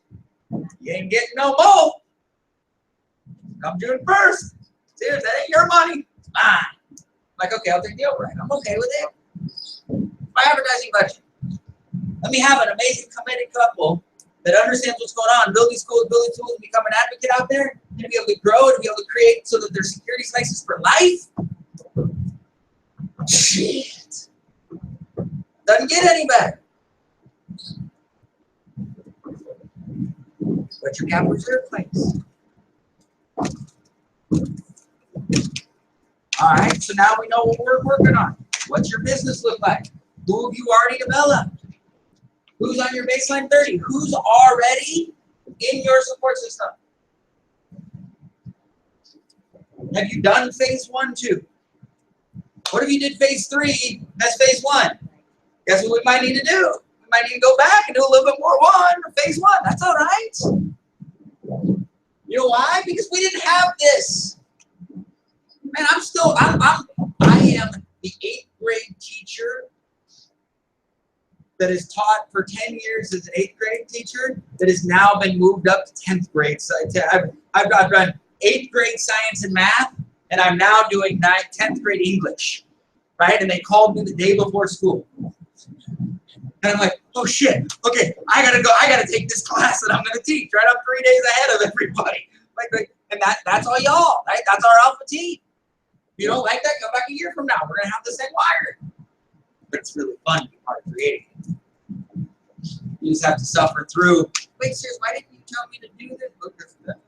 You ain't getting no more. Come June 1st. Sears, that ain't your money. It's mine. I'm like, okay, I'll take the override. I'm okay with it. My advertising budget. Let me have an amazing committed couple that understands what's going on, building schools, building tools, and become an advocate out there, and to be able to grow, and to be able to create so that their securities license for life. Shit. Doesn't get any better. What's your capital reserve place? All right, so now we know what we're working on. What's your business look like? Who have you already developed? Who's on your baseline 30? Who's already in your support system? Have you done phase 1, 2? What if you did phase 3 as phase 1? Guess what we might need to do? We might need to go back and do a little bit more 1 for phase 1. That's all right. You know why? Because we didn't have this. Man, I am the 8th grade teacher that has taught for 10 years as an 8th grade teacher that has now been moved up to 10th grade. So I've done 8th grade science and math, and I'm now doing 10th grade English, right? And they called me the day before school. And I'm like, oh shit, okay, I gotta take this class that I'm gonna teach, right? I'm 3 days ahead of everybody. And that's all y'all, right? That's our alpha team. If you don't like that, come back a year from now. We're gonna have the same wired. But it's really fun to be part of creating it. You just have to suffer through. Wait, Sears, why didn't you tell me to do this? Look, this, that.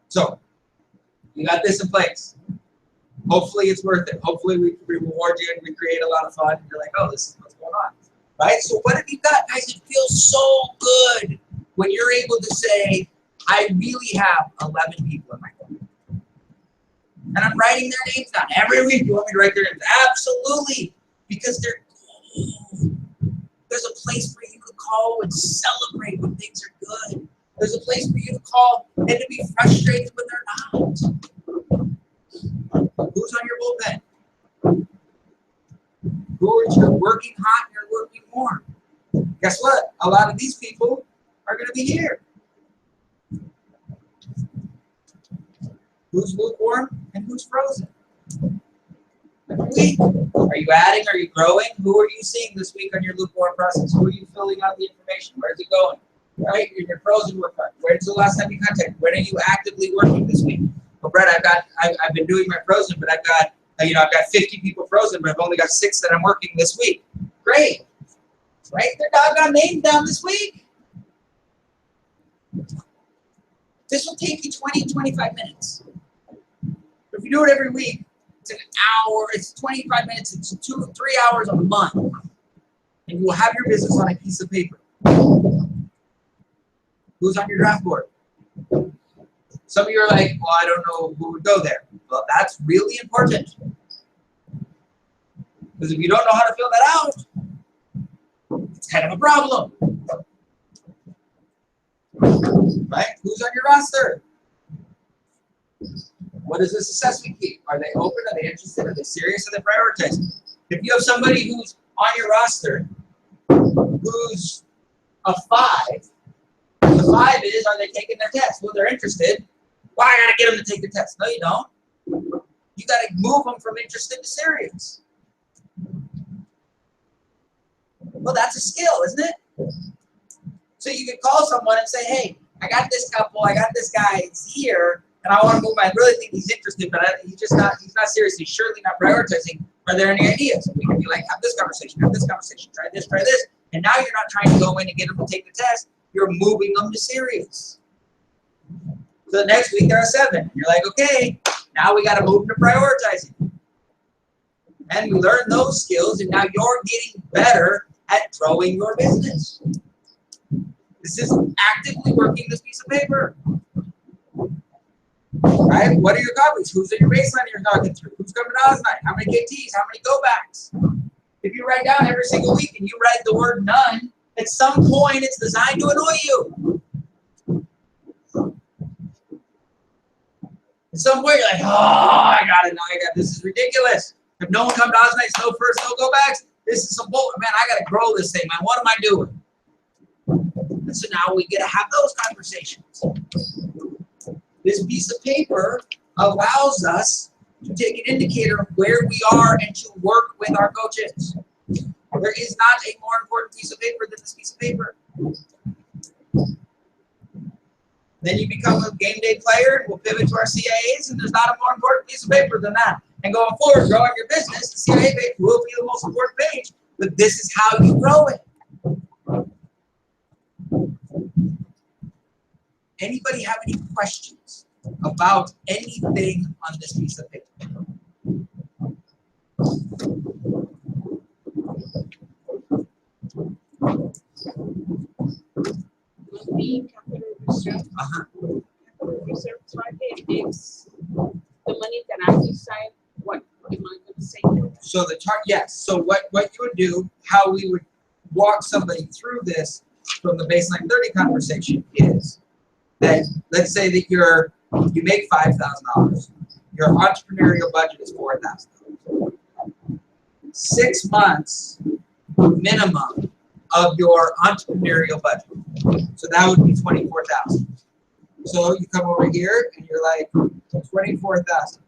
So, you got this in place. Hopefully it's worth it. Hopefully we reward you and we create a lot of fun. And you're like, oh, this is what's going on. Right? So what have you got, guys? It feels so good when you're able to say, I really have 11 people in my phone. And I'm writing their names down. Every week, you want me to write their names? Absolutely. Because they're gold. There's a place for you to call and celebrate when things are good. There's a place for you to call and to be frustrated when they're not. Who's on your bullpen? Who is you're working hot and you're working warm? Guess what? A lot of these people are going to be here. Who's lukewarm and who's frozen? Every week. Are you adding? Are you growing? Who are you seeing this week on your lukewarm process? Who are you filling out the information? Where's it going? Right? In your frozen work card. When's the last time you contacted? When are you actively working this week? Well, Brett, I've been doing my frozen, but I've got 50 people frozen, but I've only got 6 that I'm working this week. Great. Write their doggone names down this week. This will take you 20, 25 minutes. If you do it every week, it's an hour, it's 25 minutes, it's 2 or 3 hours a month. And you will have your business on a piece of paper. Who's on your draft board? Some of you are like, well, I don't know who would go there. Well, that's really important. Because if you don't know how to fill that out, it's kind of a problem. Right? Who's on your roster? What is this assessment key? Are they open? Are they interested? Are they serious? Are they prioritizing? If you have somebody who's on your roster who's a 5, the 5 is, are they taking their test? Well, they're interested. Well, I got to get them to take the test. No, you don't. You got to move them from interested to serious. Well, that's a skill, isn't it? So you could call someone and say, hey, I got this couple, I got this guy, he's here, and I want to move him. I really think he's interested, but he's not serious. He's surely not prioritizing. Are there any ideas? We can be like, have this conversation, try this, and now you're not trying to go in and get them to take the test. You're moving them to serious. So the next week they're a 7. You're like, okay, now we got to move them to prioritizing. And you learn those skills, and now you're getting better at growing your business. This is actively working this piece of paper. Right? What are your copies? Who's in your baseline you're talking through? Who's coming to AA'z night? How many KTs? How many go backs? If you write down every single week and you write the word none, at some point it's designed to annoy you. At some point you're like, oh, I got it. This is ridiculous. If no one comes to AA'z nights, no first, no go backs, this is some bull. Man, I got to grow this thing, man. What am I doing? And so now we get to have those conversations. This piece of paper allows us to take an indicator of where we are and to work with our coaches. There is not a more important piece of paper than this piece of paper. Then you become a game day player, and we'll pivot to our CAA'z, and there's not a more important piece of paper than that. And going forward, growing your business, the CIA page will be the most important page, but this is how you grow it. Anybody have any questions about anything on this piece of paper? The capital reserve. Capital reserve target is the money that I decide what am I going to say. So the yes. So what you would do, how we would walk somebody through this from the baseline 30 conversation is that let's say that you make $5,000. Your entrepreneurial budget is $4,000. 6 months minimum of your entrepreneurial budget. So that would be $24,000. So you come over here and you're like $24,000.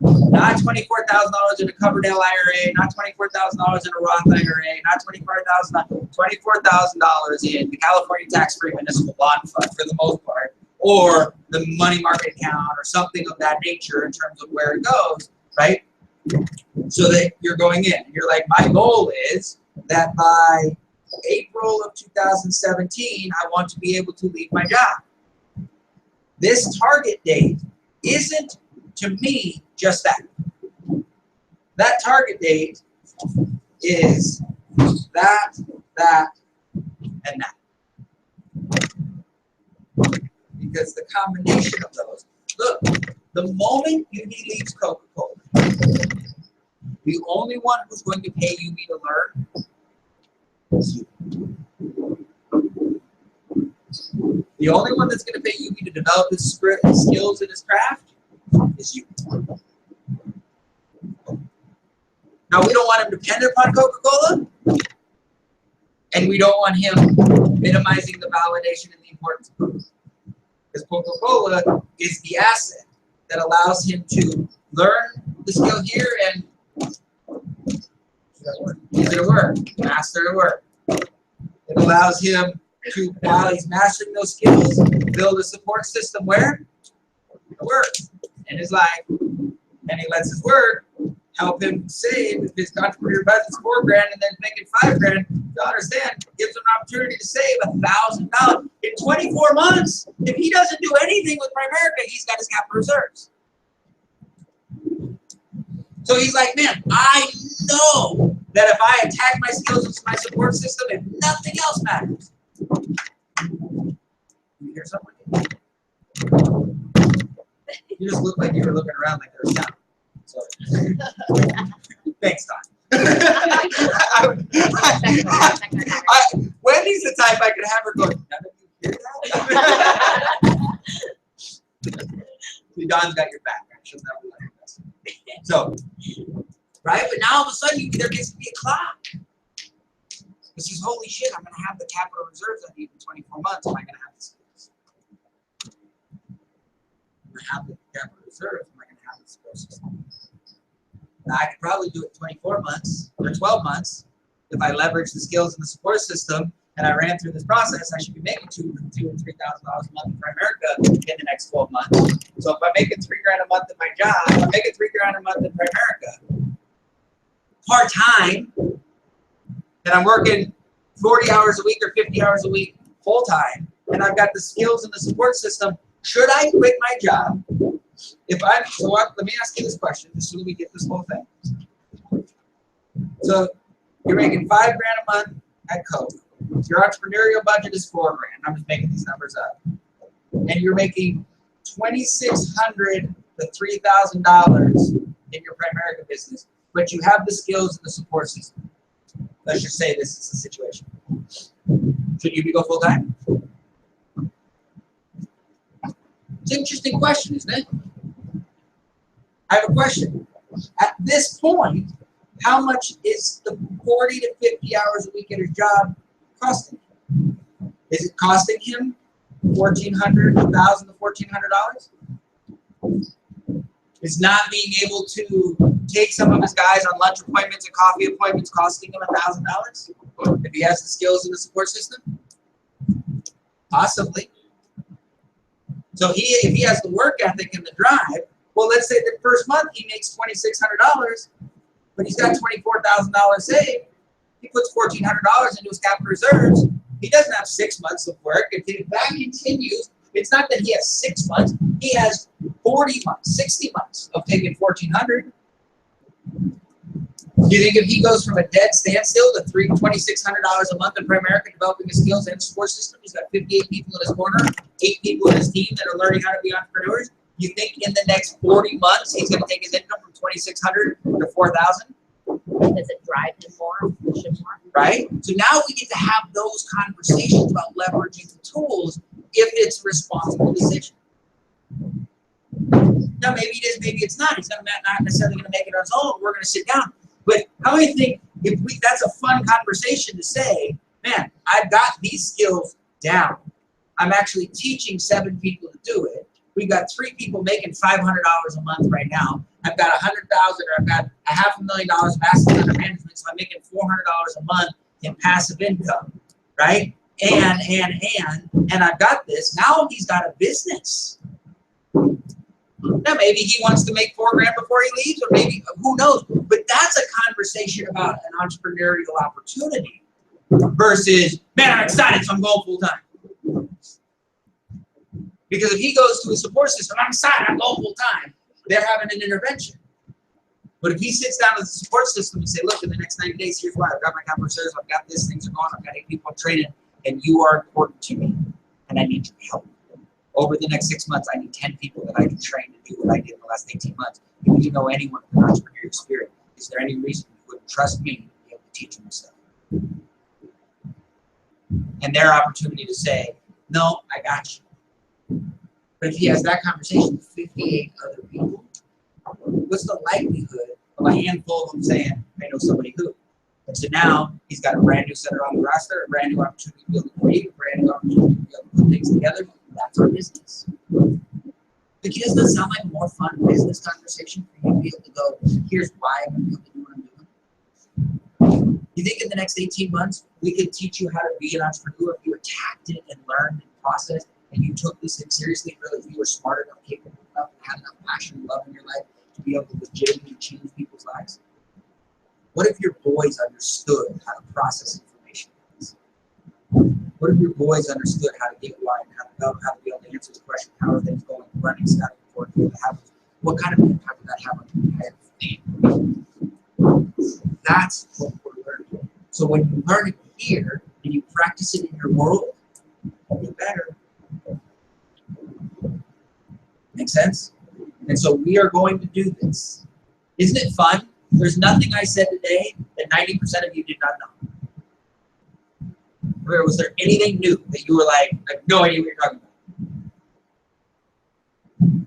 Not $24,000 in a covered L IRA, not $24,000 in a Roth IRA, not $24,000 in the California tax-free municipal bond fund for the most part, or the money market account or something of that nature in terms of where it goes, right? So that you're going in. You're like, my goal is that by April of 2017, I want to be able to leave my job. This target date isn't, to me, just that. That target date is that, and that. Because the combination of those, look, The moment he leaves Coca-Cola, the only one who's going to pay you to learn is you. The only one that's going to pay you to develop his skills and his craft is you. Now, we don't want him dependent upon Coca-Cola, and we don't want him minimizing the validation and the importance of Coca-Cola. Because Coca-Cola is the asset that allows him to learn the skill here and use it at work, master it at work. It allows him to, while he's mastering those skills, build a support system where? At work, in his life. And he lets his work help him save. If his entrepreneur budget's $4 grand and then making $5 grand, you understand, gives him an opportunity to save $1,000 in 24 months. If he doesn't do anything with Primerica, he's got his capital reserves. So he's like, man, I know that if I attack my skills with my support system, if nothing else matters. You hear someone? You just look like you were looking around like there was sound. So, thanks, Don. Wendy's the type I could have her go, none of you hear that? See, Don's got your back. She'll never let you mess. So, right? But now all of a sudden, there gets to be a clock. This is holy shit, I'm going to have the capital reserves I need in 24 months. Am I going to have the skills? I'm going to have the capital reserves. Am I going to have the support system? Now, I could probably do it in 24 months or 12 months if I leverage the skills in the support system and I ran through this process. I should be making $2,000 and $3,000 a month in Primerica in the next 12 months. So if I'm making $3 grand a month in my job, if I'm making $3 grand a month in Primerica, part time, and I'm working 40 hours a week or 50 hours a week full time, and I've got the skills in the support system, should I quit my job? Let me ask you this question, just so that we get this whole thing. So you're making $5 grand a month at Coke. Your entrepreneurial budget is $4 grand. I'm just making these numbers up. And you're making $2,600 to $3,000 in your Primerica business, but you have the skills and the support system. Let's just say this is the situation. Should you go full time? It's an interesting question, isn't it? I have a question. At this point, how much is the 40 to 50 hours a week at his job costing him? Is it costing him $1,400 to $1,400? Is not being able to take some of his guys on lunch appointments and coffee appointments costing him $1,000 if he has the skills in the support system? Possibly. So if he has the work ethic and the drive, well, let's say the first month he makes $2,600, but he's got $24,000 saved. He puts $1,400 into his capital reserves. He doesn't have 6 months of work. If that continues, it's not that he has 6 months. He has 40 months, 60 months of taking $1,400. Do you think if he goes from a dead standstill to $2,600 a month in Primerica developing his skills and support system, he's got 58 people in his corner, 8 people in his team that are learning how to be entrepreneurs? You think in the next 40 months he's going to take his income from $2,600 to $4,000? Does it drive him more? Push him more? Right? So now we get to have those conversations about leveraging the tools if it's a responsible decision. Now maybe it is, maybe it's not. He's not necessarily going to make it on his own. We're going to sit down. But how many think that's a fun conversation to say, man, I've got these skills down. I'm actually teaching 7 people to do it. We've got 3 people making $500 a month right now. I've got $100,000 or I've got $500,000 of assets under management, so I'm making $400 a month in passive income, right? And I've got this. Now he's got a business. Now maybe he wants to make $4 grand before he leaves, or maybe who knows. But that's a conversation about an entrepreneurial opportunity versus, man, I'm excited, so I'm going full time. Because if he goes to a support system, I'm excited, I'm going full time, they're having an intervention. But if he sits down with the support system and say, look, in the next 90 days, here's why I've got my capital reserves, I've got this, things are going, I've got 8 people I'm training, and you are important to me, and I need your help. over the next 6 months, I need 10 people that I can train to do what I did in the last 18 months. If you know anyone with an entrepreneurial spirit, is there any reason you wouldn't trust me to be able to teach them stuff? And their opportunity to say, no, I got you. But if he has that conversation with 58 other people, what's the likelihood of a handful of them saying, I know somebody who? And so now he's got a brand new center on the roster, a brand new opportunity to be able to create, a brand new opportunity to be able to put things together. That's our business. But doesn't that sound like a more fun business conversation for you to be able to go, here's why I'm going to be able to do what I'm doing? You think in the next 18 months, we could teach you how to be an entrepreneur if you attacked it and learned and processed, and you took this thing seriously, really, if you were smart enough, capable enough, and had enough passion and love in your life to be able to legitimately change people's lives? What if your boys understood how to process information? What if your boys understood how to get why and how to know, how to be able to answer the question, how are things going, running, scouting, before it happens? What kind of impact would that have on your family? That's what we're learning. So when you learn it here and you practice it in your world, you'll get better. Make sense? And so we are going to do this. Isn't it fun? There's nothing I said today that 90% of you did not know. Or was there anything new that you were like, I have no idea what you're talking about?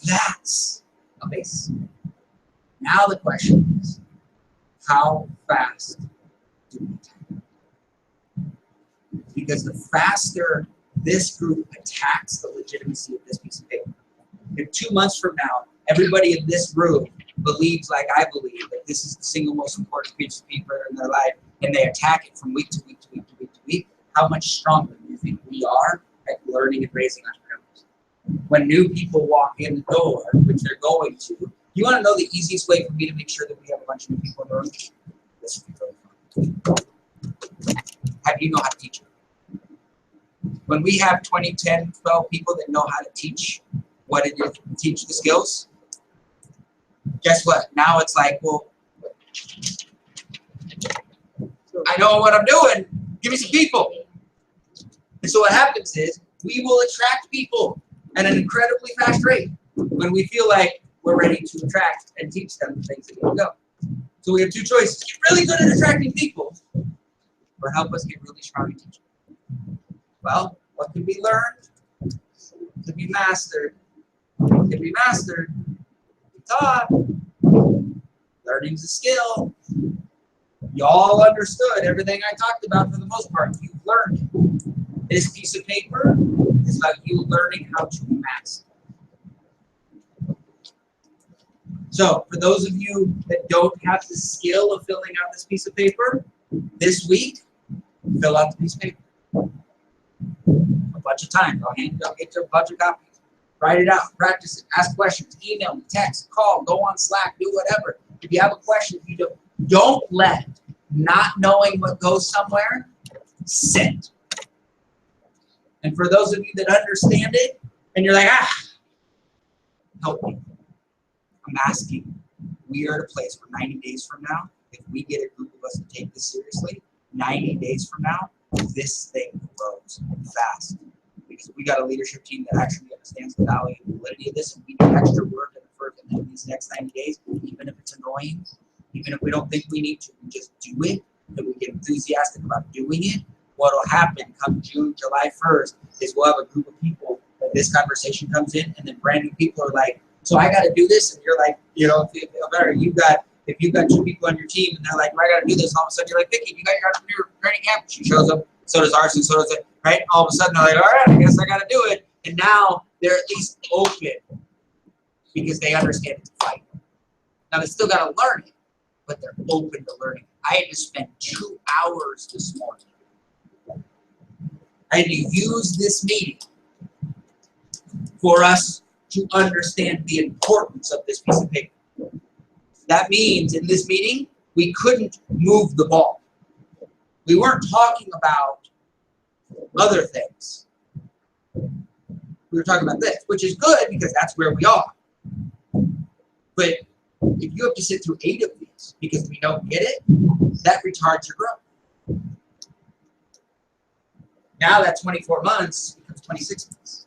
That's amazing. Now the question is, how fast do we attack? Because the faster this group attacks the legitimacy of this piece of paper, if 2 months from now, everybody in this room believes, like I believe, that this is the single most important piece of paper in their life, and they attack it from week to week to week to week to week, how much stronger do you think we are at learning and raising entrepreneurs? When new people walk in the door, which they're going to, you want to know the easiest way for me to make sure that we have a bunch of new people in the room? This would be really fun. How do you know how to teach it? When we have 20, 10, 12 people that know how to teach what it is, teach the skills, guess what? Now it's like, well, I know what I'm doing. Give me some people. And so what happens is we will attract people at an incredibly fast rate when we feel like we're ready to attract and teach them the things that need to go. So we have two choices. Get really good at attracting people or help us get really strong at teaching. Well, what can be learned? Can be mastered. Can be mastered. Be taught. Learning's a skill. Y'all understood everything I talked about for the most part. You've learned it. This piece of paper is about you learning how to master. So, for those of you that don't have the skill of filling out this piece of paper, this week, fill out the piece of paper. A bunch of times. I'll get you a bunch of copies. Write it out, practice it, ask questions, email me, text, call, go on Slack, do whatever. If you have a question, if you don't let not knowing what goes somewhere sit. And for those of you that understand it, and you're like, help me. I'm asking. We are at a place where 90 days from now, if we get a group of us to take this seriously, 90 days from now, this thing grows fast. Because we got a leadership team that actually understands the value and validity of this, and we do extra work in these next 90 days, even if it's annoying, even if we don't think we need to, we just do it, and we get enthusiastic about doing it. What will happen come June, July 1st is we'll have a group of people that this conversation comes in, and then brand new people are like, so I got to do this, and you're like, you know, if you've got two people on your team, and they're like, well, I got to do this, all of a sudden you're like, Vicki, you got your entrepreneur training camp. She shows up, so does ours, and so does it, right? All of a sudden they're like, all right, I guess I got to do it, and now they're at least open because they understand it's a fight. Now they still got to learn it, but they're open to learning. I had to spend 2 hours this morning. I had to use this meeting for us to understand the importance of this piece of paper. That means in this meeting, we couldn't move the ball. We weren't talking about other things. We were talking about this, which is good because that's where we are. But if you have to sit through 8 of these because we don't get it, that retards your growth. Now that 24 months becomes 26 months.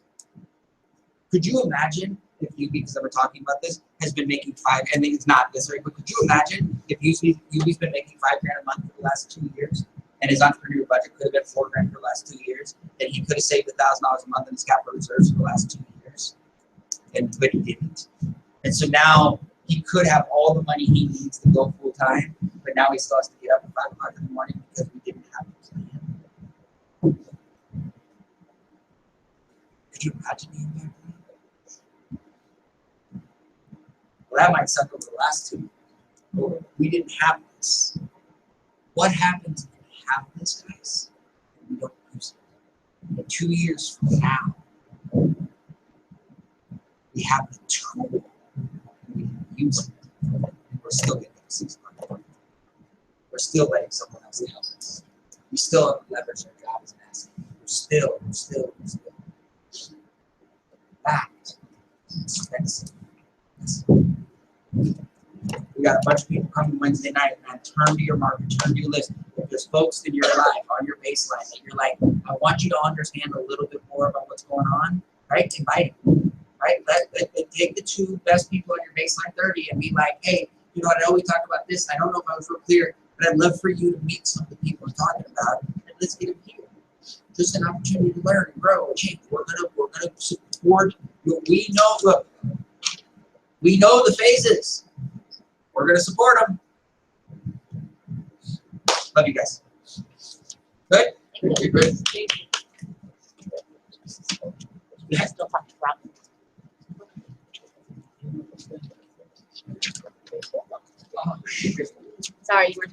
Could you imagine if you, because we're talking about this, has been making five, and it's not necessary, but could you imagine if Yubi's been making $5,000 a month for the last 2 years, and his entrepreneur budget could have been $4,000 for the last 2 years, and he could have saved $1,000 a month in his capital reserves for the last 2 years, but he didn't. And so now he could have all the money he needs to go full time, but now he still has to get up at 5 o'clock in the morning because we didn't have a plan. Could you imagine the impact? Well, that might suck over the last 2. We didn't have this. What happens if we have this, guys? And we don't use it. In 2 years from now, we have the tool. We can use it. And we're still getting 6 months. We're still letting someone else help us. We still have to leverage our job as an asset. We're still. That is expensive. We got a bunch of people coming Wednesday night, man. Turn to your market, turn to your list. If there's folks in your life on your baseline that you're like, I want you to understand a little bit more about what's going on, right? Invite them, right? Take the 2 best people on your baseline 30 and be like, hey, you know, I know we talked about this. I don't know if I was real clear, but I'd love for you to meet some of the people I'm talking about, and let's get them here. Just an opportunity to learn and grow and change. We're gonna support. We know. Look, we know the phases. We're going to support them. Love you guys. Good? You're good? I still talk to Rob. Oh, shit. Sorry, you were